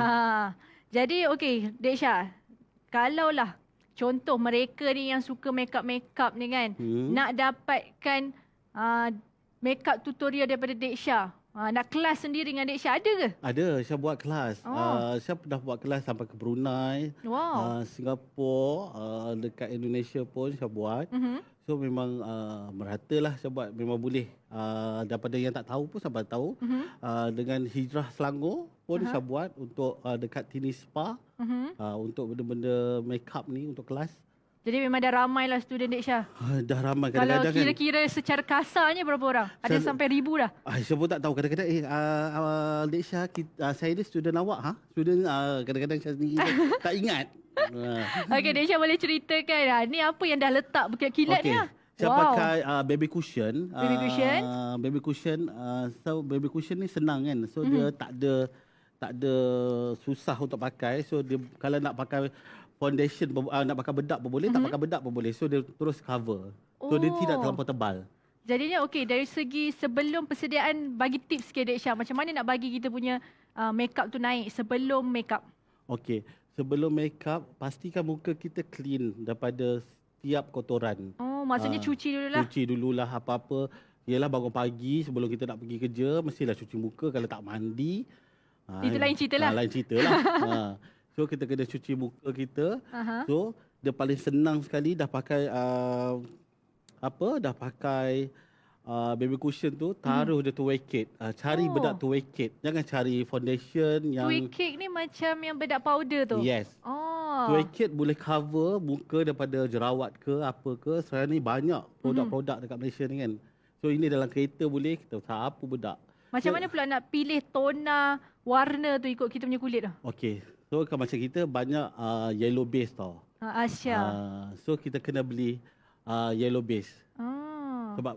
Jadi okey, Dek Syah, kalaulah contoh mereka ni yang suka makeup ni kan, nak dapatkan makeup tutorial daripada Dek Syah, nak kelas sendiri dengan Dek Syah, ada ke?
Ada, Syah buat kelas. Syah pernah buat kelas sampai ke Brunei, Singapura, dekat Indonesia pun Syah buat. So memang merata lah Syah buat, memang boleh. Daripada yang tak tahu pun sampai tahu. Dengan Hijrah Selangor pun Syah buat untuk dekat Tini Spa, untuk benda-benda makeup ni untuk kelas.
Jadi memang dah ramai lah student Dek Syah.
Dah ramai
Kalau
kadang-kadang
kira-kira secara kasarnya berapa orang? Ada sampai 1000 dah?
Saya pun tak tahu. Kadang-kadang Dek Syah, saya ni student awak Student, kadang-kadang saya sendiri tak ingat.
Okey, Dek Syah boleh ceritakan ni apa yang dah letak berkilat-kilat ni?
Saya pakai baby cushion.
Baby cushion?
So baby cushion ni senang kan. So dia tak ada susah untuk pakai. So dia kalau nak pakai foundation, nak pakai bedak pun boleh, tak pakai bedak pun boleh. So dia terus cover. So dia tidak terlampau tebal.
Jadinya okey, dari segi sebelum persediaan, bagi tips sikit Dek Syah, macam mana nak bagi kita punya makeup tu naik sebelum makeup?
Okey, sebelum makeup pastikan muka kita clean daripada setiap kotoran.
Maksudnya cuci dululah.
Cuci dululah apa-apa. Yalah bangun pagi sebelum kita nak pergi kerja, mestilah cuci muka. Kalau tak mandi,
itu lain cerita lah.
Lain cerita lah. So kita kena cuci muka kita. So dia paling senang sekali dah pakai dah pakai baby cushion tu, taruh dia tu cake. Cari bedak tu cake. Jangan cari foundation yang
cake ni macam yang bedak powder tu.
Yes. Cake boleh cover muka daripada jerawat ke apa ke. Sekarang ni banyak produk-produk dekat Malaysia ni kan. So ini dalam kereta boleh kita sapu bedak.
Macam mana pula nak pilih tona warna tu ikut kita punya kulit tu?
Okey. So kalau macam kita banyak yellow base tau.
Asya.
So kita kena beli yellow base. Sebab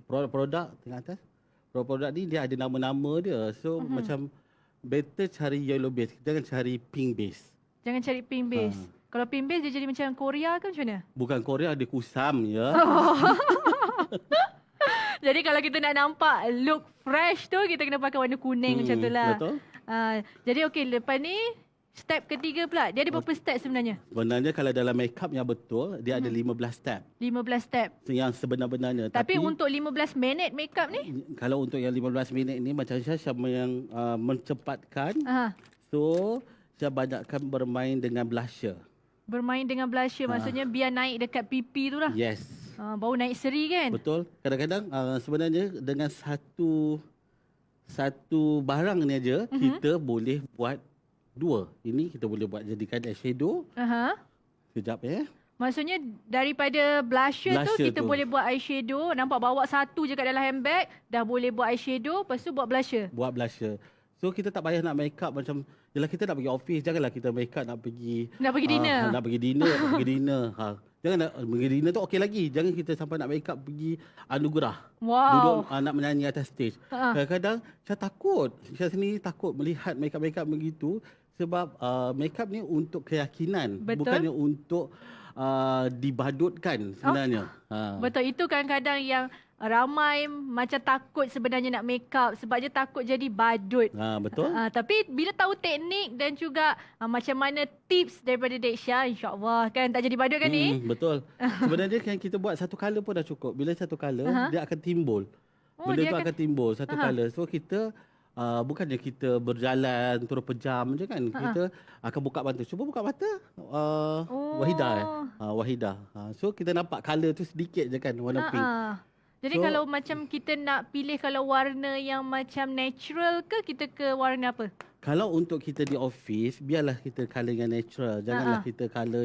produk tengah atas, produk ni dia ada nama-nama dia. So macam better cari yellow base. Kita jangan cari pink base.
Jangan cari pink base. Kalau pink base dia jadi macam Korea ke macam mana?
Bukan Korea, dia kusam ya.
Jadi kalau kita nak nampak look fresh tu, kita kena pakai warna kuning macam tu lah.
Betul.
Jadi okey, lepas ni step ketiga pula. Dia ada berapa step sebenarnya?
Sebenarnya kalau dalam makeup yang betul, dia ada 15 step.
15 step.
Yang sebenar-benarnya.
Tapi untuk 15 minit makeup ni?
Kalau untuk yang 15 minit ni, macam saya yang mencepatkan. So, saya banyakkan bermain dengan blusher.
Bermain dengan blusher maksudnya biar naik dekat pipi tu lah?
Yes.
Baru naik seri kan?
Betul. Kadang-kadang sebenarnya dengan satu barang ni aja kita boleh buat dua. Ini kita boleh buat jadikan eyeshadow. Sekejap
Maksudnya daripada blusher tu
Blusher
kita
tu.
boleh buat eyeshadow. Nampak bawa satu je kat dalam handbag. Dah boleh buat eyeshadow. Lepas tu buat blusher.
Buat blusher. So kita tak payah nak make up macam, yelah kita nak pergi office, janganlah kita make up nak pergi
dinner.
nak pergi dinner. Jangan nak pergi dinner tu okey lagi. Jangan kita sampai nak make up pergi anugerah.
Wow.
Duduk nak menyanyi atas stage. Kadang-kadang saya takut. Saya sendiri takut melihat make up begitu sebab make up ni untuk keyakinan,
Betul.
bukannya untuk dibadutkan sebenarnya.
Betul, itu kadang-kadang yang ramai macam takut sebenarnya nak make up sebab dia takut jadi badut.
Betul.
Tapi bila tahu teknik dan juga macam mana tips daripada Dek Syah, insya-Allah kan tak jadi badut kan ni?
Betul. Sebenarnya kan kita buat satu colour pun dah cukup. Bila satu colour, dia akan timbul. Benda tu akan timbul satu colour. So kita bukannya kita berjalan turun pejam je kan. Kita akan buka mata. Cuba buka mata. Wahidah. Wahidah. So kita nampak colour tu sedikit je kan, warna pink.
Jadi kalau macam kita nak pilih kalau warna yang macam natural ke, kita ke warna apa?
Kalau untuk kita di office, biarlah kita colour yang natural. Janganlah kita colour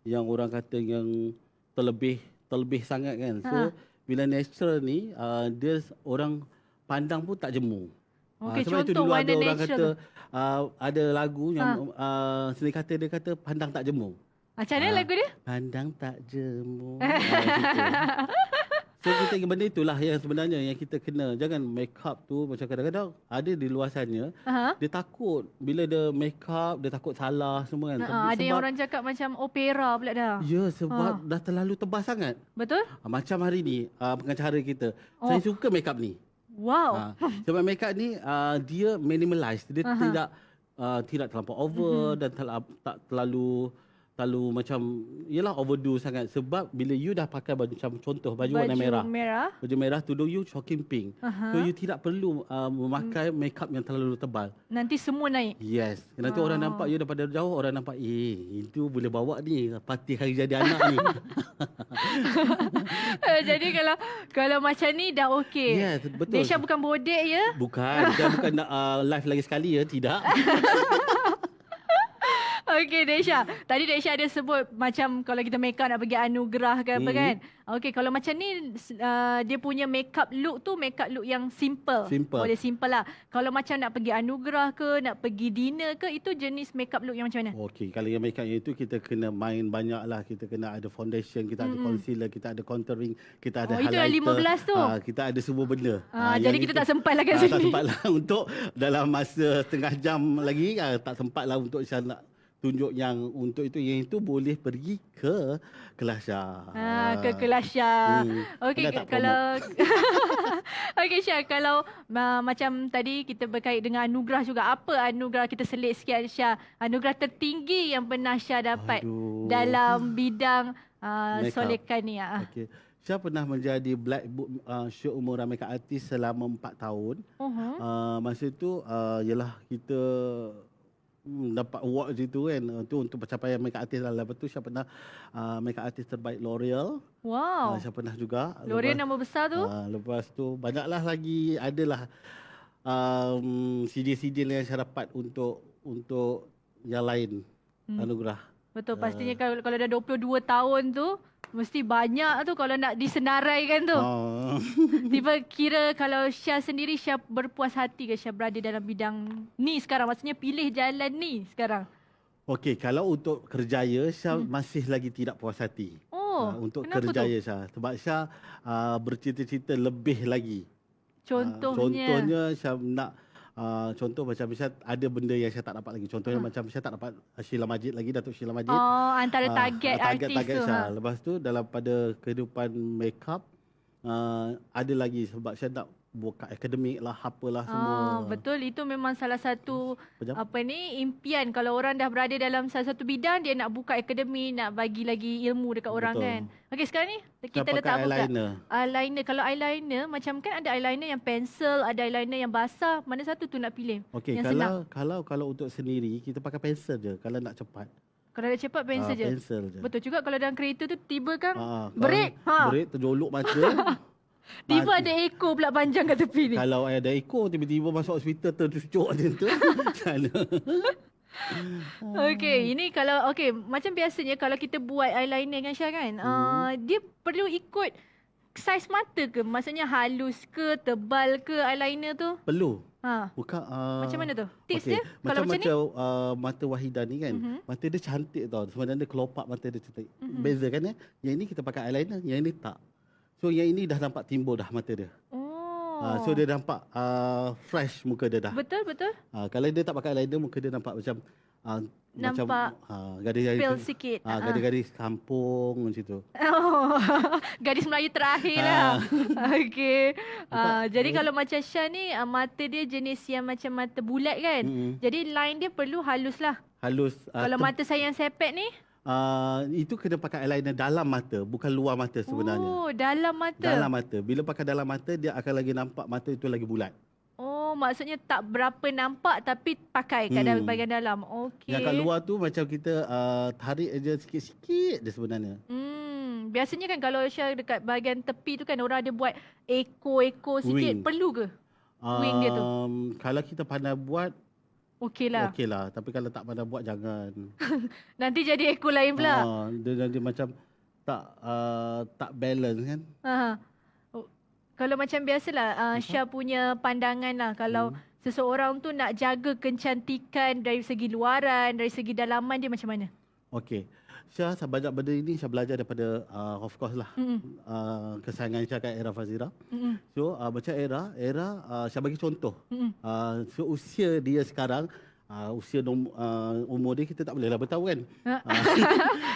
yang orang kata yang terlebih sangat kan. So bila natural ni dia orang pandang pun tak jemu.
Okey,
sebab itu
contoh
dulu
warna
ada orang
natural
kata ada lagu yang seni kata dia kata pandang tak jemu.
Macam mana lagu dia?
Pandang tak jemu. Gitu. So kita ingat benda itulah yang sebenarnya yang kita kena. Jangan make up tu macam kadang-kadang ada di luar sana. Dia takut bila dia make up, dia takut salah semua kan.
Ada yang orang cakap macam opera pula dah.
Ya, sebab dah terlalu tebal sangat.
Betul?
Macam hari ni pengacara kita. Saya suka make up ni.
Wow.
Sebab make up ni dia minimalized. Dia tidak terlampau over dan tak terlalu macam yelah overdo sangat sebab bila you dah pakai baju macam contoh baju warna merah. Baju merah tudung you shocking pink. So you tidak perlu memakai makeup yang terlalu tebal.
Nanti semua naik.
Yes. Nanti orang nampak you daripada jauh, orang nampak itu boleh bawa ni parti hari jadi anak ni.
Jadi kalau macam ni dah okey.
Yes, betul.
Desha bukan bodek ya?
Bukan nak live lagi sekali ya, tidak.
Okey Desha. Tadi Desha ada sebut macam kalau kita make up nak pergi anugerah ke apa kan. Okey, kalau macam ni dia punya make up look tu make up look yang simple. Boleh simple lah. Kalau macam nak pergi anugerah ke, nak pergi dinner ke, itu jenis make up look yang macam mana?
Okey, kalau yang make up itu kita kena main banyak lah. Kita kena ada foundation, kita ada concealer, kita ada contouring, kita ada highlighter.
Itu dah 15 tu.
Kita ada semua benda.
Jadi kita tak sempat lah kat sini.
Tak sempat lah untuk dalam masa setengah jam lagi. Tak sempat lah untuk saya nak tunjuk yang untuk itu. Yang itu boleh pergi ke kelas Syah.
Ke kelas Syah. Okey, kalau okey Syah, kalau macam tadi kita berkait dengan anugerah juga. Apa anugerah, kita selit sikit Syah, anugerah tertinggi yang pernah Syah dapat dalam bidang solekan ni?
Okey. Syah pernah menjadi Black Book seumuran makeup artist selama 4 tahun. Masa tu ialah kita dapat award situ kan. Itu untuk pencapaian makeup artist lah. Lepas tu Syah pernah makeup artist terbaik L'Oreal.
Wow.
Syah pernah juga.
L'Oreal nama besar tu.
Lepas tu banyaklah lagi, adalah CD-CD yang Syah dapat untuk yang lain anugerah.
Betul, pastinya kalau dah 22 tahun tu mesti banyak tu kalau nak disenaraikan tu. Tiba kira kalau Syah sendiri, Syah berpuas hati ke Syah berada dalam bidang ni sekarang? Maksudnya pilih jalan ni sekarang.
Okey, kalau untuk kerjaya Syah masih lagi tidak puas hati. Untuk kerjaya Syah. Sebab Syah bercita-cita lebih lagi. Contohnya Syah nak contoh macam Syah ada benda yang Syah tak dapat lagi. Contohnya macam Syah tak dapat Sheila Majid lagi, Datuk Sheila Majid.
Antara target artis tu.
Lepas tu dalam pada kehidupan makeup ada lagi sebab Syah nak buka akademik lah, apalah semua.
Betul, itu memang salah satu impian. Kalau orang dah berada dalam salah satu bidang, dia nak buka akademi, nak bagi lagi ilmu dekat orang kan. Okey, sekarang ni kita letak eyeliner. Kalau eyeliner macam kan ada eyeliner yang pensel, ada eyeliner yang basah. Mana satu tu nak pilih?
Okey, kalau untuk sendiri kita pakai pensel je kalau nak cepat.
Kalau nak cepat pensel je.
Pensel je.
Betul juga kalau dalam kereta tu tiba kan
Kalau
break.
Break, terjolok mata.
Tiba
mati.
ada ekor pula panjang kat tepi ni.
Kalau ada ekor, tiba-tiba masuk hospital tercucuk macam tu. Sana.
Okey, ini kalau macam biasanya kalau kita buat eyeliner kan Syah kan, dia perlu ikut saiz mata ke? Maksudnya halus ke, tebal ke eyeliner tu?
Perlu.
Ha.
Bukan
Macam mana tu? Tips
okey.
dia kalau macam ni?
Mata Wahidah ni kan, mata dia cantik tau. Sebenarnya kelopak mata dia cantik. Beza kan ya? Yang ini kita pakai eyeliner, yang ini tak. So yang ini dah nampak timbul dah mata dia. So dia nampak fresh muka dia dah.
Betul, betul.
Kalau dia tak pakai eyeliner, muka dia nampak macam
Nampak
gadis
pale sikit.
gadis-gadis kampung macam tu.
Oh, gadis Melayu terakhir lah. Okey. Jadi kalau macam Syah ni, mata dia jenis yang macam mata bulat kan. Jadi line dia perlu halus lah.
Halus.
Kalau mata saya yang sepet ni?
Itu kena pakai eyeliner dalam mata, bukan luar mata sebenarnya.
Oh, dalam mata.
Dalam mata. Bila pakai dalam mata, dia akan lagi nampak mata itu lagi bulat.
Oh, maksudnya tak berapa nampak tapi pakai kat bahagian dalam. Okey.
Yang kat luar tu macam kita tarik aja sikit-sikit je sebenarnya.
Biasanya kan kalau Syah dekat bahagian tepi tu kan orang ada buat ekor-ekor sikit.
Wing.
Perlu ke? Wing dia tu.
Kalau kita pandai buat,
okey lah.
Tapi kalau tak pandai buat, jangan.
Nanti jadi ekor lain pula.
Dia macam tak balance kan.
Kalau macam biasalah Syah punya pandangan lah. Kalau seseorang tu nak jaga kecantikan dari segi luaran, dari segi dalaman dia macam mana?
Okey. Syah banyak benda ini Syah belajar daripada of course lah kesayangan Syah kat Era Fazira. So macam Era Syah bagi contoh. So usia dia sekarang, umur dia kita tak bolehlah beritahu kan.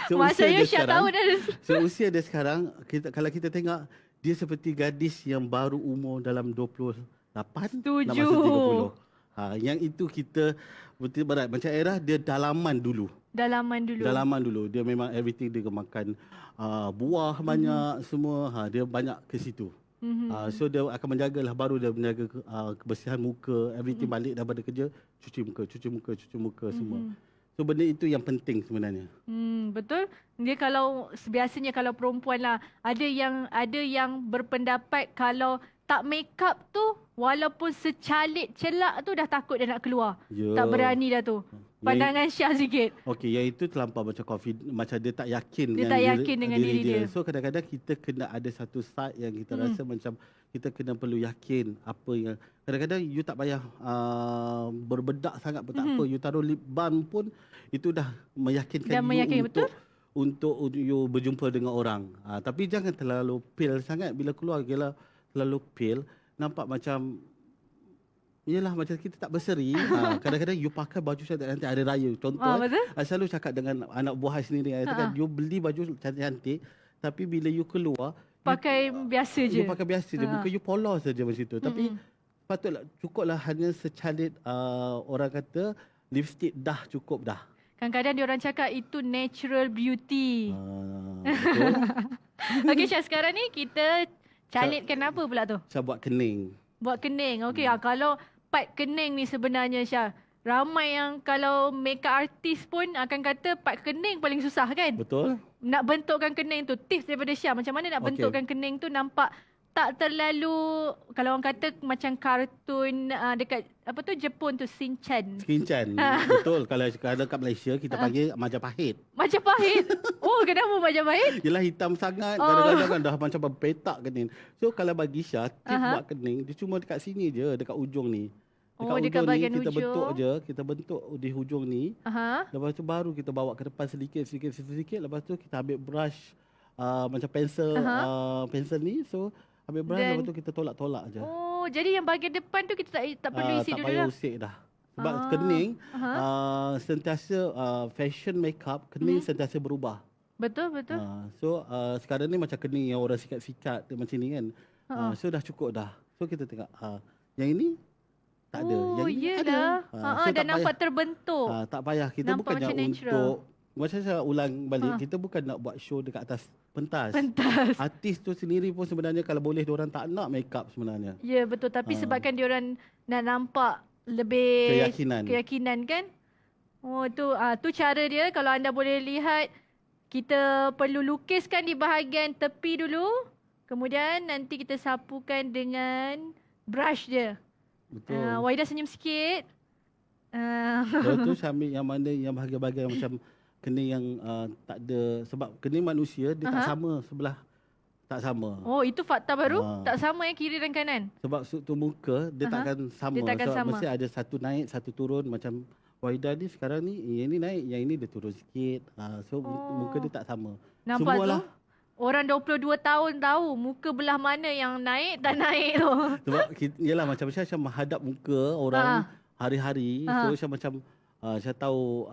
So
maksudnya Syah tahu dah.
So usia dia sekarang, kalau kita tengok, dia seperti gadis yang baru umur dalam 28 nak masuk 30. Yang itu kita betul berat. Macam Era, dia dalaman dulu. Dia memang everything, dia makan buah banyak semua. Dia banyak ke situ. So dia akan menjagalah, baru dia menjaga kebersihan muka, everything balik daripada kerja, cuci muka semua. So benda itu yang penting sebenarnya.
Betul. Dia kalau biasanya kalau perempuan lah, ada yang berpendapat kalau tak make up tu walaupun secalit celak tu dah takut dia nak keluar. Tak berani dah tu. Pandangan Syah sikit.
Okey, yang itu terlampau macam macam dia tak yakin
dengan diri dia.
So kadang-kadang kita kena ada satu side yang kita rasa macam kita kena perlu yakin apa yang kadang-kadang you tak payah berbedak sangat pun tak apa. You taruh lip balm pun itu dah meyakinkan untuk you berjumpa dengan orang. Tapi jangan terlalu pale sangat. Bila keluar terlalu pale, nampak macam yelah macam kita tak berseri. Kadang-kadang you pakai baju cantik nanti hari raya. Contoh, selalu cakap dengan anak buah sendiri, kan, you beli baju cantik-cantik tapi bila you keluar
pakai biasa je.
You pakai biasa je, muka you polos saja macam tu. Tapi patutlah cukuplah hanya secalit orang kata lipstick dah cukup dah.
Kadang-kadang dia orang cakap itu natural beauty.
Betul.
Okey Syah, sekarang ni kita calitkan apa pula tu?
Saya buat kening.
Buat kening. Okey, kalau part kening ni sebenarnya Syah, ramai yang kalau makeup artist pun akan kata part kening paling susah kan?
Betul.
Nak bentukkan kening tu, tips daripada Syah, macam mana nak bentukkan kening tu nampak tak terlalu, kalau orang kata macam kartun dekat apa tu Jepun tu, Shinchan.
Betul. Kalau kat Malaysia kita panggil Majapahit.
Majapahit? Oh, kenapa Majapahit?
Yelah hitam sangat, kadang-kadang kan dah macam berpetak kening. So kalau bagi Syah, tip buat kening, dia cuma dekat sini je, dekat ujung ni.
Dekat bahagian
ni, kita
ujung.
bentuk je, kita bentuk di hujung ni. Lepas tu baru kita bawa ke depan sedikit. Lepas tu kita ambil brush macam pensel ni. So ambil brush, lepas tu kita tolak-tolak je.
Oh, jadi yang bahagian depan tu kita tak perlu isi dulu dah?
Tak payah usik dah. Sebab kening sentiasa fashion makeup, kening sentiasa berubah.
Betul.
So sekarang ni macam kening yang orang sikat-sikat macam ni kan. So dah cukup dah. So kita tengok yang ini tak ada. Yang ini ada.
So dan nampak terbentuk.
Tak payah. Kita
nampak
bukan nak untuk, macam saya ulang balik, kita bukan nak buat show dekat atas pentas. Artis tu sendiri pun sebenarnya kalau boleh diorang tak nak make up sebenarnya.
Ya, betul. Tapi sebabkan diorang nak nampak lebih keyakinan kan? Oh, tu cara dia. Kalau anda boleh lihat, kita perlu lukiskan di bahagian tepi dulu. Kemudian nanti kita sapukan dengan brush dia.
Betul.
Wahida senyum sikit.
Lepas tu saya ambil yang mana yang bahagian-bahagian macam kening yang tak ada, sebab kening manusia dia tak sama sebelah, tak sama.
Oh, itu fakta baru?
Ha.
Tak sama kiri dan kanan?
Sebab struktur muka dia takkan sama.
Dia takkan
Sebab
sama.
mesti ada satu naik, satu turun. Macam Wahida ni sekarang ni, yang ni naik, yang ini dia turun sikit. So muka dia tak sama.
Nampak
Semualah.
tu? Orang 22 tahun tahu muka belah mana yang naik tak naik tu.
Sebab yelah macam saya menghadap muka orang hari-hari. So saya macam saya tahu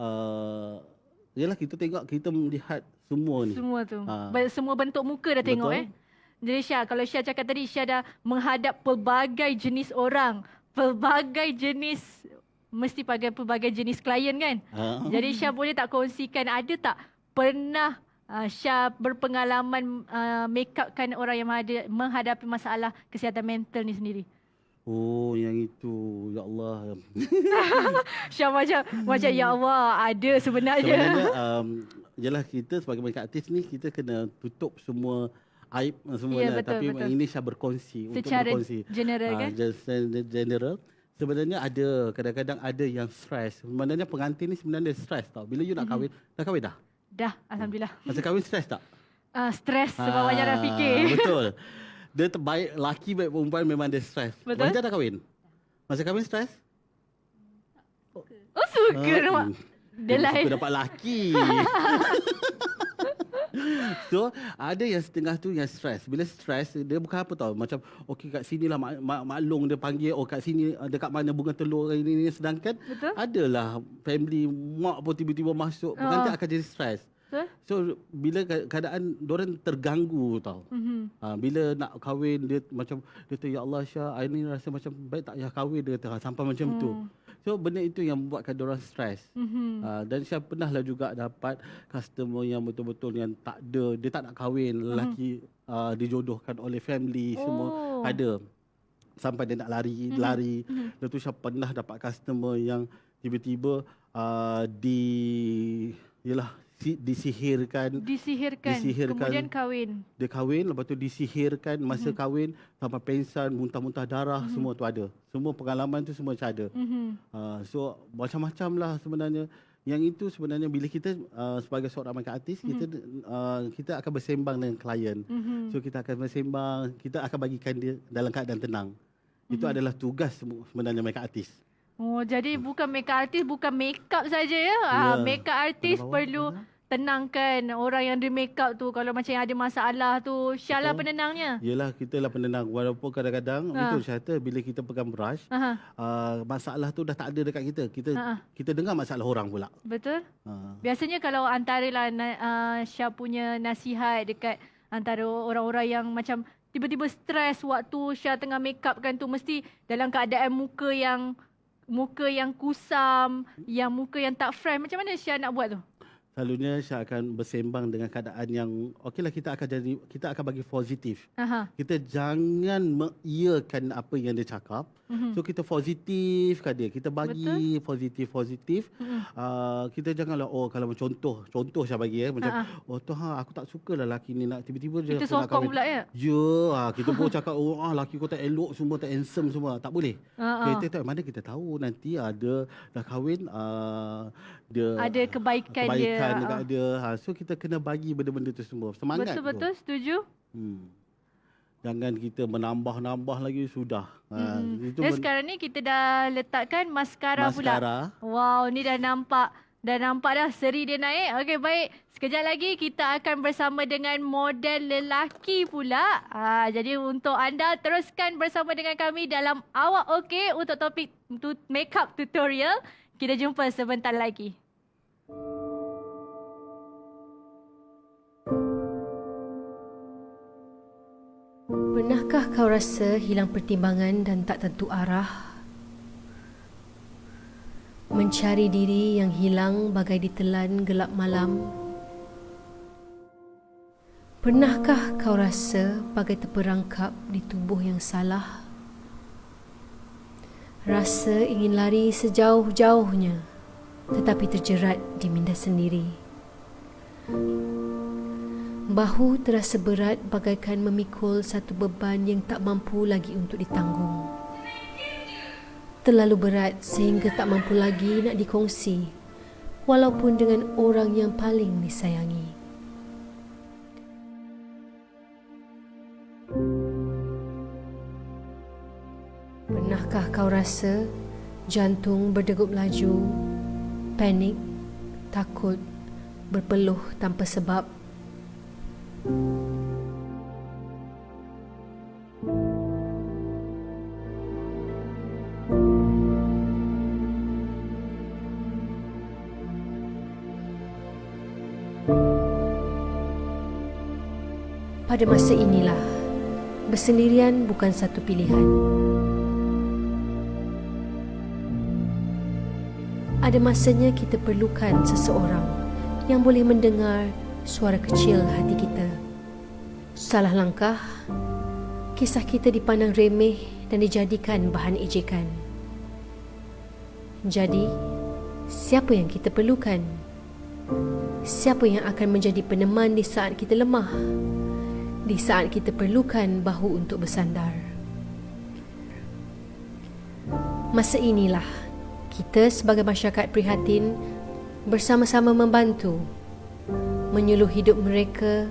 yelah kita tengok, kita melihat semua ni.
Semua tu. Semua bentuk muka dah tengok.
Betul.
Jadi Syah, kalau Syah cakap tadi, Syah dah menghadap pelbagai jenis orang. Pelbagai jenis, mesti pelbagai jenis klien kan? Jadi Syah boleh tak kongsikan, ada tak pernah Syah berpengalaman make upkan orang yang menghadapi masalah kesihatan mental ni sendiri?
Oh, yang itu. Ya Allah.
Syah macam ya Allah, ada sebenarnya.
Sebenarnya, yelah kita sebagai makeup artist ni, kita kena tutup semua aib semua.
Ya, betul,
tapi
betul.
ini Syah berkongsi.
Secara
untuk berkongsi.
general kan?
General. Sebenarnya ada, kadang-kadang ada yang stres. Sebenarnya pengantin ni sebenarnya stres tau. Bila you nak kahwin, dah kahwin dah?
Dah, Alhamdulillah.
Masa kahwin stres tak?
Stres sebab banyak dah fikir.
Betul. Dia terbaik, laki baik perempuan memang dia stres.
Betul.
Wahida dah kahwin? Masa kahwin stres?
Oh, suka nampak. Dia lain.
Suka dapat laki. So, ada yang setengah tu yang stres. Bila stres, dia bukan apa tau. Macam, okey kat sini lah maklong dia panggil. Oh, kat sini dekat mana bunga telur ini. Sedangkan,
betul?
Adalah family mak pun tiba-tiba masuk. Pengantin akan jadi stres.
Betul?
So, bila keadaan diorang terganggu tau. Bila nak kahwin, dia macam, dia tu, ya Allah Syah, I ni rasa macam baik tak payah kahwin. Dia kata, sampai macam tu. So, benda itu yang membuatkan diorang stres. Dan Syah pernah lah juga dapat customer yang betul-betul yang tak ada, dia tak nak kahwin, lelaki dijodohkan oleh family, semua ada. Sampai dia nak lari. Lepas tu Syah pernah dapat customer yang tiba-tiba disihirkan.
Kemudian kahwin.
Dia kahwin, lepas tu disihirkan masa kahwin sampai pengsan, muntah-muntah darah, semua tu ada. Semua pengalaman tu semua macam ada. So macam-macam lah sebenarnya. Yang itu sebenarnya bila kita sebagai seorang makeup artist, kita akan bersembang dengan klien. So kita akan bersembang, kita akan bagikan dia dalam keadaan tenang. Itu adalah tugas sebenarnya makeup artist.
Oh, jadi bukan makeup artist, bukan makeup saja ya. Makeup artist perlu tenangkan orang yang di makeup tu. Kalau macam yang ada masalah tu, Syah lah penenangnya.
Yelah, kita lah penenang. Walaupun kadang-kadang, betul Syah kata, bila kita pegang brush, masalah tu dah tak ada dekat kita. Kita dengar masalah orang pula.
Betul. Biasanya kalau antara lah Syah punya nasihat dekat antara orang-orang yang macam tiba-tiba stres waktu Syah tengah makeup kan tu, mesti dalam keadaan muka yang kusam, yang muka yang tak fresh. Macam mana Syah nak buat tu?
Selalunya Syah akan bersembang dengan keadaan yang okeylah, kita akan bagi positif. Kita jangan mengiyakan apa yang dia cakap. So kita positifkan dia. Kita bagi positif. Kita janganlah kalau contoh Syah bagi macam Tuhan, aku tak suka lah laki ni nak tiba-tiba dia
kita sokong pula ya.
Kita pun cakap laki kau tak elok semua, tak handsome semua. Tak boleh. Kita mana kita tahu nanti dah kahwin dia
ada kebaikan dia
dekat dia. So kita kena bagi benda-benda tu semua. Semangat.
Betul, setuju.
Jangan kita menambah lagi sudah.
Dan sekarang ni kita dah letakkan maskara pula. Wow, ni dah nampak dah seri dia naik. Okey, baik. Sekejap lagi kita akan bersama dengan model lelaki pula. Jadi untuk anda teruskan bersama dengan kami dalam Awak Okey untuk topik makeup tutorial. Kita jumpa sebentar lagi.
Pernahkah kau rasa hilang pertimbangan dan tak tentu arah? Mencari diri yang hilang bagai ditelan gelap malam? Pernahkah kau rasa bagai terperangkap di tubuh yang salah? Rasa ingin lari sejauh-jauhnya, tetapi terjerat di minda sendiri. Bahu terasa berat bagaikan memikul satu beban yang tak mampu lagi untuk ditanggung. Terlalu berat sehingga tak mampu lagi nak dikongsi, walaupun dengan orang yang paling disayangi. Pernahkah kau rasa jantung berdegup laju, panik, takut, berpeluh tanpa sebab? Pada masa inilah, bersendirian bukan satu pilihan. Ada masanya kita perlukan seseorang yang boleh mendengar suara kecil hati kita. Salah langkah, kisah kita dipandang remeh dan dijadikan bahan ejekan. Jadi, siapa yang kita perlukan? Siapa yang akan menjadi peneman di saat kita lemah? Di saat kita perlukan bahu untuk bersandar. Masa inilah kita sebagai masyarakat prihatin bersama-sama membantu menyuluh hidup mereka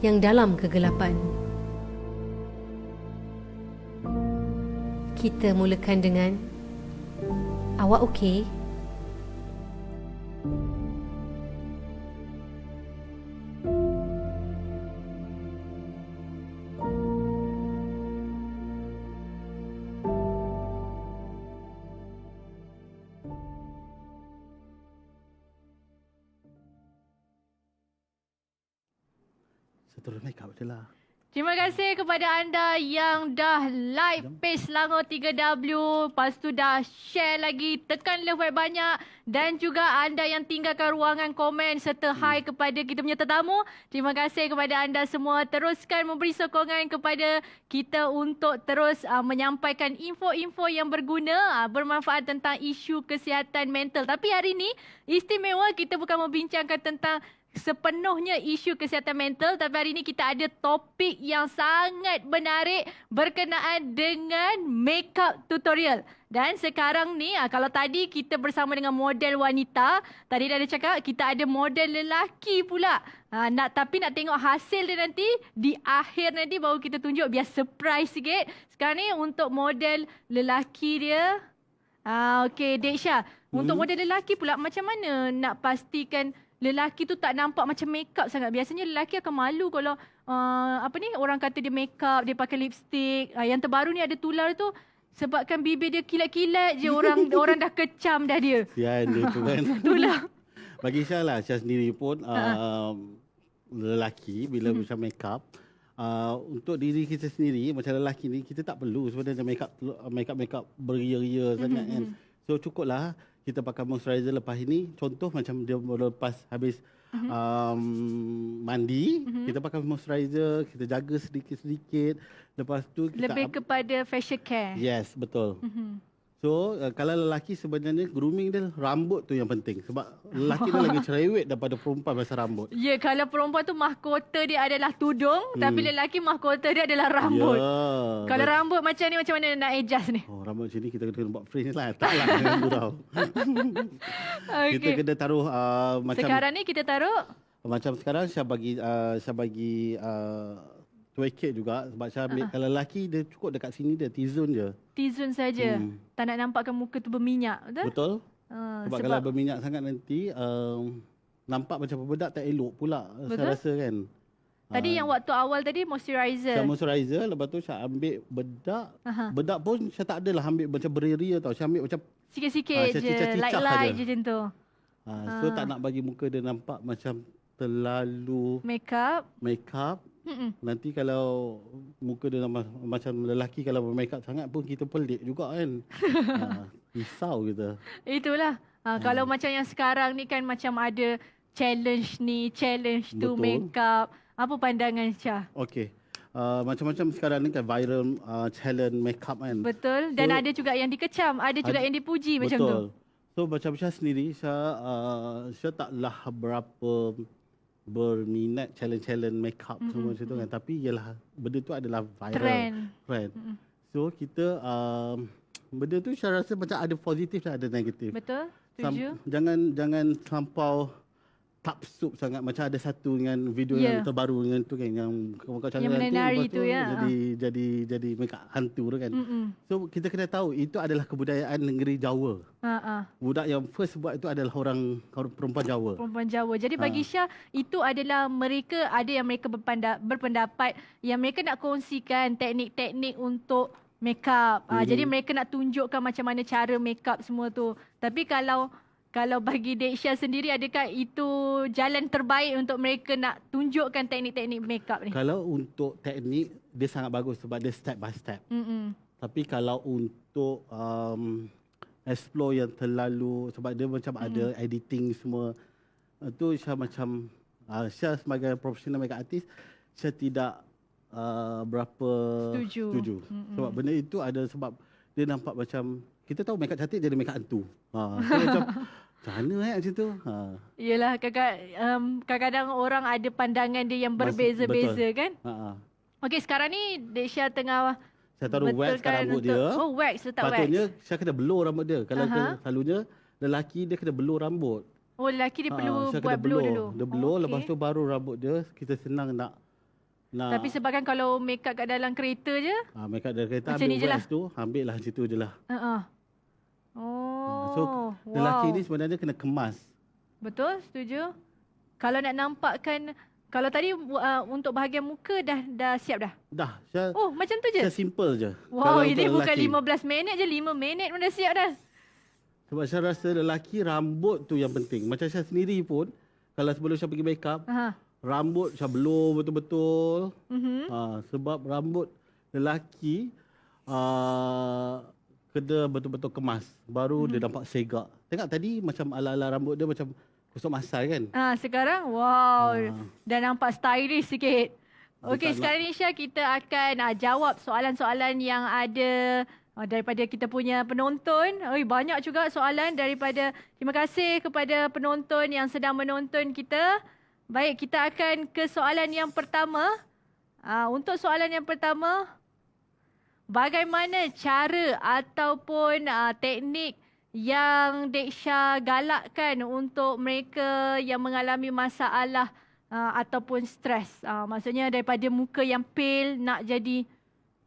yang dalam kegelapan. Kita mulakan dengan, awak okey?
Seterusnya make up je lah.
Terima kasih kepada anda yang dah like page Selangor 3W. Lepas tu dah share lagi, tekan love banyak. Dan juga anda yang tinggalkan ruangan komen serta hi kepada kita punya tetamu. Terima kasih kepada anda semua. Teruskan memberi sokongan kepada kita untuk terus menyampaikan info-info yang berguna, bermanfaat tentang isu kesihatan mental. Tapi hari ini istimewa, kita bukan membincangkan tentang sepenuhnya isu kesihatan mental, tapi hari ini kita ada topik yang sangat menarik berkenaan dengan makeup tutorial. Dan sekarang ni, kalau tadi kita bersama dengan model wanita, tadi dah ada cakap kita ada model lelaki pula. Tapi nak tengok hasil dia nanti, di akhir nanti baru kita tunjuk, biar surprise sikit. Sekarang ni untuk model lelaki dia. Okey, Dek Syah. Untuk model lelaki pula, macam mana nak pastikan lelaki tu tak nampak macam makeup sangat? Biasanya lelaki akan malu kalau orang kata dia makeup, dia pakai lipstick. Yang terbaru ni ada tular tu, sebabkan bibir dia kilat-kilat je, orang dah kecam dah dia.
Sian dia tu kan.
Itulah.
Bagi Syah lah, Syah sendiri pun lelaki bila macam makeup, untuk diri kita sendiri macam lelaki ni, kita tak perlu sebenarnya makeup beria-ria sangat kan. So cukuplah kita pakai moisturizer lepas ini. Contoh macam dia lepas habis mandi, kita pakai moisturizer, kita jaga sedikit-sedikit. Lepas tu kita
Lebih kepada facial care.
Yes, betul. So, kalau lelaki sebenarnya grooming dia rambut tu yang penting. Sebab lelaki dia lagi cerewet daripada perempuan pasal rambut.
Ya, kalau perempuan tu mahkota dia adalah tudung, tapi lelaki mahkota dia adalah rambut.
Ya,
Kalau rambut macam ni, macam mana nak adjust ni?
Oh, rambut macam ni kita kena buat fringe lah. Taklah dengan gurau. Kita kena taruh macam...
Sekarang ni kita taruh?
Macam sekarang saya bagi T-Kit juga. Sebab saya ambil, kalau lelaki dia cukup dekat sini dia T-zone je.
T-zone saja. Tak nak nampakkan muka tu berminyak, betul?
Betul. Sebab kalau berminyak sangat nanti nampak macam bedak tak elok pula. Betul? Saya rasa kan.
Tadi yang waktu awal tadi moisturizer.
Saya moisturizer, lepas tu saya ambil bedak. Bedak pun saya tak adalah ambil macam beria tau. Saya ambil macam
sikit-sikit je, light-light je macam tu.
So tak nak bagi muka dia nampak macam terlalu makeup. Nanti kalau muka dia macam lelaki, kalau bermakeup sangat pun kita pelik juga kan. Risau kita. Itulah.
Kalau macam yang sekarang ni kan macam ada challenge ni, challenge tu, makeup. Apa pandangan Syah?
Okey. Macam-macam sekarang ni kan viral challenge makeup kan.
Betul. Dan ada juga yang dikecam, ada juga yang dipuji macam tu.
So So macam Syah sendiri, Syah taklah berapa berminat challenge makeup semua macam tu kan. Tapi ialah benda tu adalah viral. Trend. So kita benda tu saya rasa macam ada positif dan ada negatif.
Betul? Setuju?
Jangan terlampau tapsub sangat. Macam ada satu dengan video yang terbaru dengan tu kan, yang
yang menari tu ya.
Jadi makeup hantu tu kan. So kita kena tahu itu adalah kebudayaan negeri Jawa. Budak yang first buat itu adalah orang perempuan Jawa.
Perempuan Jawa. Jadi bagi Syah, itu adalah mereka, ada yang mereka berpendapat yang mereka nak kongsikan teknik-teknik untuk makeup. Jadi mereka nak tunjukkan macam mana cara makeup semua tu. Tapi kalau bagi Dek Syah sendiri, adakah itu jalan terbaik untuk mereka nak tunjukkan teknik-teknik makeup ni?
Kalau untuk teknik, dia sangat bagus sebab dia step by step. Tapi kalau untuk explore yang terlalu, sebab dia macam ada editing semua, tu Syah macam, Syah sebagai profesional makeup artist, Syah tidak berapa setuju. Sebab benda itu ada sebab dia nampak macam, kita tahu makeup cantik jadi makeup hantu. So macam mana macam tu?
Yelah, kadang-kadang orang ada pandangan dia yang berbeza-beza kan? Okey, sekarang ni Dek Syah tengah
saya taruh wax kat rambut dia.
Oh, wax, letak wax.
Patutnya Syah kena blow rambut dia. Kalau selalunya lelaki dia kena blow rambut.
Oh, lelaki dia perlu
Syah
buat
kena
blow dulu.
Dia blow, lepas tu baru rambut dia kita senang nak.
Tapi sebabkan kalau makeup kat dalam kereta je,
makeup dalam kereta
macam
ambil wax
je
tu, ambil lah situ je lah. So lelaki ni sebenarnya kena kemas.
Betul, setuju. Kalau nak nampakkan, kalau tadi untuk bahagian muka dah siap dah?
Dah. Syah,
macam tu je?
Syah simple je.
Wow, ini bukan 15 minit je, 5 minit pun dah siap dah.
Sebab Syah rasa lelaki rambut tu yang penting. Macam Syah sendiri pun, kalau sebelum Syah pergi makeup, rambut Syah blow betul-betul. Sebab rambut lelaki kena betul-betul kemas. Baru dia nampak segak. Tengok tadi macam ala-ala rambut dia macam kusuk masal kan?
Sekarang, wow. Dah nampak stylish sikit. Okey, sekarang ni Syah, kita akan jawab soalan-soalan yang ada daripada kita punya penonton. Banyak juga soalan daripada, terima kasih kepada penonton yang sedang menonton kita. Baik, kita akan ke soalan yang pertama. Untuk soalan yang pertama, bagaimana cara ataupun teknik yang Dek Syah galakkan untuk mereka yang mengalami masalah ataupun stres? Maksudnya daripada muka yang pale nak jadi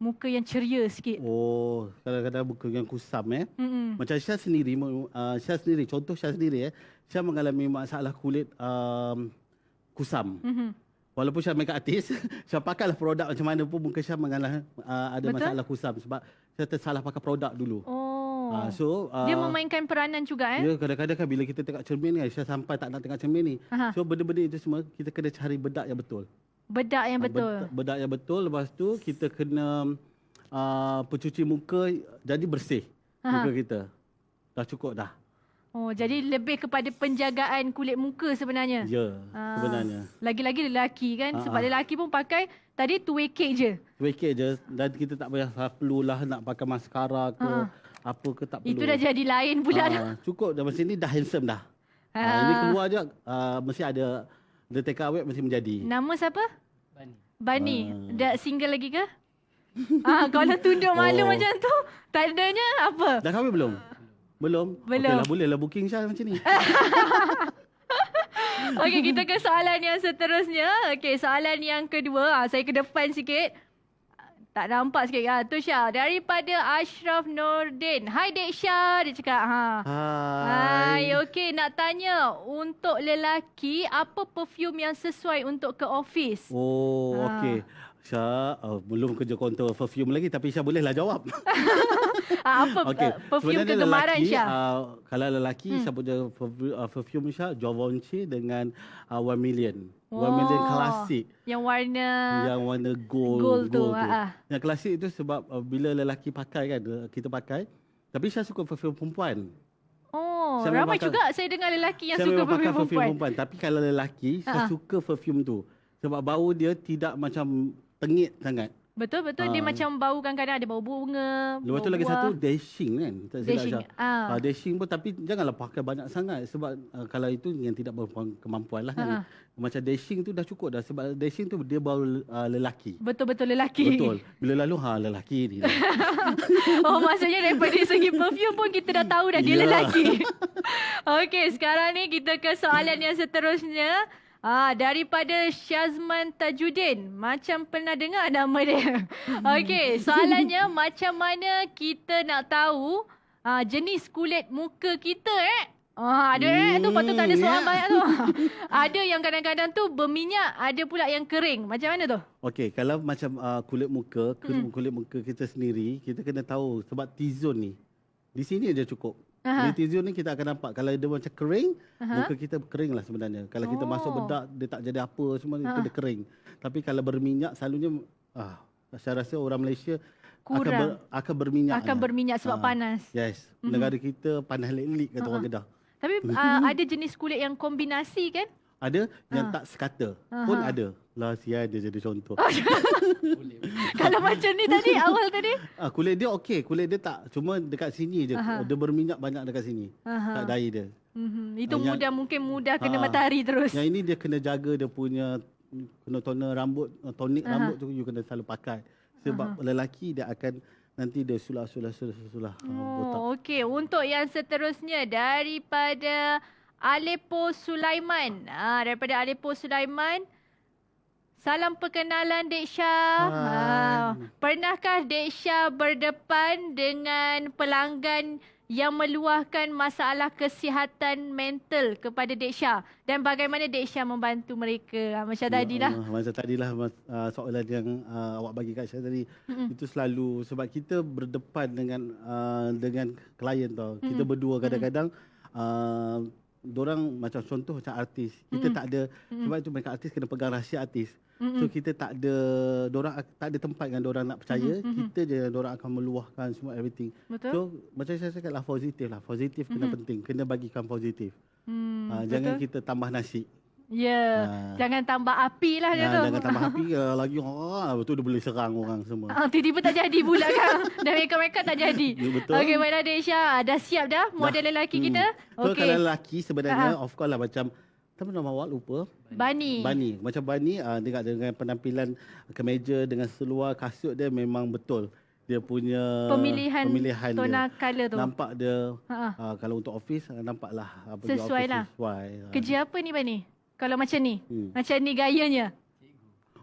muka yang ceria sikit.
Kadang-kadang muka yang kusam Macam Syah sendiri, contoh Syah sendiri Syah mengalami masalah kulit kusam. Walaupun Syah makeup artist, Syah pakailah produk macam mana pun muka Syah mengalami ada masalah kusam sebab Syah tersalah pakai produk dulu.
Dia memainkan peranan juga
Ya, kadang-kadang kan bila kita tengok cermin kan, Syah sampai tak nak tengok cermin ni. So benda-benda itu semua kita kena cari bedak yang betul.
Bedak yang betul.
Bedak yang betul, lepas tu kita kena pencuci muka jadi bersih muka kita. Dah cukup dah.
Jadi lebih kepada penjagaan kulit muka sebenarnya.
Ya, sebenarnya.
Lagi-lagi lelaki kan, sebab lelaki pun pakai tadi 2 cake je.
2 cake je, dan kita tak payah perlulah nak pakai maskara ke apa ke, tak perlu.
Itu dah jadi lain pula dah.
Cukup dah, macam ni dah handsome dah. Ini keluar je mesti ada take away, mesti menjadi.
Nama siapa? Bani. Dah single lagi ke? Kalau tunduk malu macam tu, tandanya apa?
Dah kahwin belum? Belum. Okeylah, bolehlah booking Syah macam ni.
Okey, kita ke soalan yang seterusnya. Okey, soalan yang kedua. Saya ke depan sikit. Tak nampak sikit. Tu Syah. Daripada Ashraf Nordin. Hai Dek Syah. Dia cakap. Hai. Okey, nak tanya. Untuk lelaki, apa perfume yang sesuai untuk ke office?
Okey. Syah, belum kerja counter perfume lagi, tapi Syah bolehlah jawab.
Apa perfume kegemaran Syah?
Kalau lelaki, Syah punya perfume Syah, Givenchy dengan 1 Million. 1 Million klasik.
Yang warna
gold tu. Yang klasik itu sebab bila lelaki pakai kan, kita pakai. Tapi Syah suka perfume perempuan.
Ramai juga saya dengar lelaki yang suka perfume perempuan.
Tapi kalau lelaki, Syah suka perfume tu. Sebab bau dia tidak macam tengit sangat.
Betul. Dia macam bau kadang-kadang ada bau bunga,
Lepas tu
bau
lagi
buah.
satu dashing kan. Tak silap
Dashing.
Syah. Dashing pun tapi janganlah pakai banyak sangat sebab kalau itu yang tidak berkemampuan lah kan. Macam dashing tu dah cukup dah sebab dashing tu dia bau lelaki.
Betul lelaki.
Betul. Bila lalu lelaki ni.
Oh, maksudnya daripada segi perfume pun kita dah tahu dah dia
Ya.
lelaki. Okey, sekarang ni kita ke soalan yang seterusnya. Daripada Syazman Tajuddin. Macam pernah dengar nama dia. Okey, soalannya macam mana kita nak tahu jenis kulit muka kita ada tu patut tak ada soalan banyak tu. Ada yang kadang-kadang tu berminyak, ada pula yang kering. Macam mana tu?
Okey, kalau macam kulit muka kita sendiri, kita kena tahu sebab T-zone ni di sini aja cukup. Di T-zone ni kita akan nampak kalau dia macam kering, muka kita kering lah sebenarnya. Kalau kita masuk bedak, dia tak jadi apa semua itu dia kering. Tapi kalau berminyak selalunya saya rasa orang Malaysia akan berminyak.
Akan berminyak sebab panas.
Yes. Negara kita panas lik-lik kata orang Kedah.
Tapi ada jenis kulit yang kombinasi kan?
Ada yang tak sekata pun ada. Lah sial dia jadi contoh.
Kalau macam ni tadi, awal tadi.
Kulit dia okey, kulit dia tak cuma dekat sini je. Dia berminyak banyak dekat sini. Kat dahi dia.
Itu mungkin mudah kena matahari terus.
Yang ini dia kena jaga dia punya kena toner rambut, tonik rambut tu you kena selalu pakai. Sebab lelaki dia akan nanti dia sulah. Botak.
Okey, untuk yang seterusnya daripada Aleppo Sulaiman. Daripada Aleppo Sulaiman. Salam perkenalan Dek Syah. Pernahkah Dek Syah berdepan dengan pelanggan yang meluahkan masalah kesihatan mental kepada Dek Syah? Dan bagaimana Dek Syah membantu mereka? Macam tadilah.
Macam tadilah soalan yang awak bagi kat saya tadi. Itu selalu sebab kita berdepan dengan klien tau. Kita berdua kadang-kadang dorang macam contoh macam artis. Kita tak ada sebab itu mereka artis kena pegang rahsia artis. So kita tak ada dorang tak ada tempat yang dorang nak percaya. Kita je yang dorang akan meluahkan semua everything.
Betul.
So macam saya cakap lah positif lah. Positif kena penting. Kena bagikan positif. Jangan kita tambah nasi.
Ya, jangan tambah api lah dia tu.
Jangan tambah api lagi betul dia boleh serang orang semua.
Tiba-tiba tak jadi pula kan. Dan mereka tak jadi.
Betul.
Okey, baiklah Dek Syah. Dah siap dah model lelaki kita?
So
Okey.
kalau lelaki sebenarnya of course lah macam apa nama awak lupa?
Bani.
Macam Bani dengan penampilan kemeja dengan seluar kasut dia memang betul. Dia punya
Pemilihan tona
dia.
color tu.
Nampak dia kalau untuk office nampaklah
Sesuai lah.
Sesuai.
Kerja apa ni Bani? Kalau macam ni? Macam ni gayanya?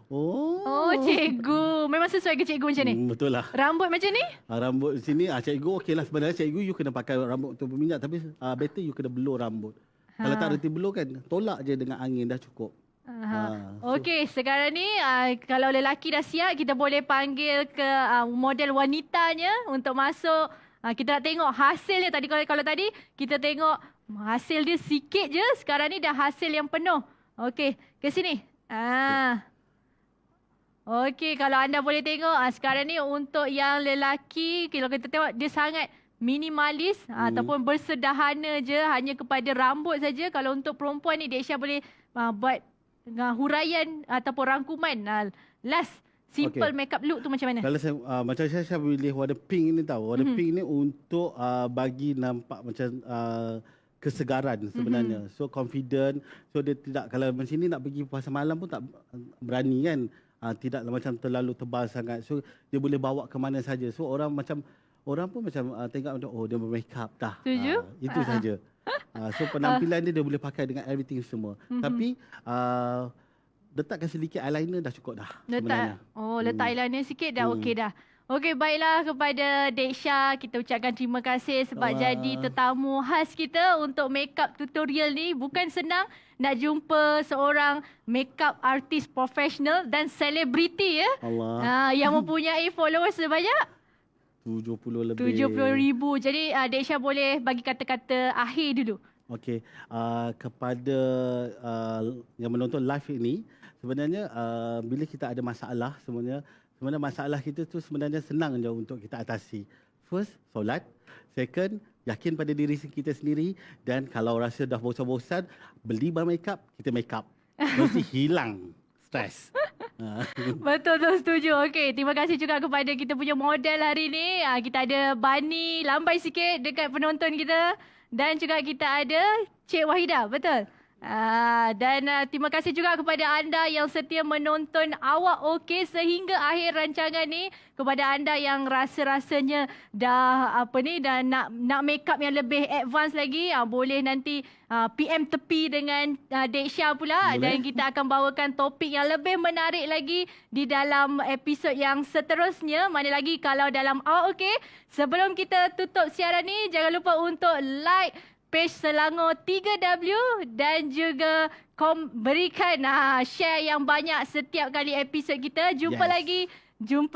Oh, cikgu. Memang sesuai ke cikgu macam ni?
Betul lah.
Rambut macam ni?
Rambut sini cikgu okey lah sebenarnya cikgu you kena pakai rambut tu berminyak tapi better you kena belur rambut. Kalau tak reti belur kan tolak je dengan angin dah cukup.
Okey, sekarang ni kalau lelaki dah siap kita boleh panggil ke model wanitanya untuk masuk. Kita nak tengok hasilnya tadi. Kalau tadi kita tengok hasil dia sikit je, sekarang ni dah hasil yang penuh. Okey, ke sini. Okey, kalau anda boleh tengok sekarang ni untuk yang lelaki, kalau kita tengok dia sangat minimalis ataupun bersederhana je, hanya kepada rambut saja. Kalau untuk perempuan ni Dek Syah boleh buat huraian ataupun rangkuman. Last simple makeup look tu macam mana?
Kalau saya macam saya pilih warna pink ni tahu. Warna pink ni untuk bagi nampak macam kesegaran sebenarnya. So confident. So dia tidak kalau macam ni nak pergi pasar malam pun tak berani kan. Tidaklah macam terlalu tebal sangat. So dia boleh bawa ke mana saja. So orang pun macam tengok dia bermakeup dah.
Setuju?
Itu saja. So penampilan dia boleh pakai dengan everything semua. Tapi letakkan sedikit eyeliner dah cukup dah sebenarnya.
Letak eyeliner sikit dah okey dah. Okey, baiklah kepada Dek Syah, kita ucapkan terima kasih sebab jadi tetamu khas kita untuk makeup tutorial ni. Bukan senang nak jumpa seorang makeup artist profesional dan selebriti yang mempunyai followers sebanyak
70 lebih.
70,000. Jadi Dek Syah boleh bagi kata-kata akhir dulu.
Okey, kepada yang menonton live ini, sebenarnya bila kita ada masalah sebenarnya masalah kita tu sebenarnya senang je untuk kita atasi. First, solat. Second, yakin pada diri kita sendiri. Dan kalau rasa dah bosan-bosan, beli bar makeup, kita make up. Mesti hilang stres.
Betul, setuju. Okey, terima kasih juga kepada kita punya model hari ni. Kita ada Bani, lambai sikit dekat penonton kita. Dan juga kita ada Cik Wahida, betul? Dan terima kasih juga kepada anda yang setia menonton Awak Okey sehingga akhir rancangan ni. Kepada anda yang rasa-rasanya dah dah nak make up yang lebih advance lagi, boleh nanti PM tepi dengan Dek Syah pula.
Boleh.
Dan kita akan bawakan topik yang lebih menarik lagi di dalam episod yang seterusnya. Mana lagi kalau dalam Awak Okey. Sebelum kita tutup siaran ni, jangan lupa untuk like page Selangor 3W dan juga berikan share yang banyak setiap kali episod kita. Jumpa lagi 2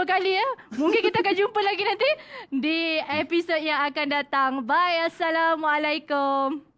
kali ya. Mungkin kita akan jumpa lagi nanti di episod yang akan datang. Bye. Assalamualaikum.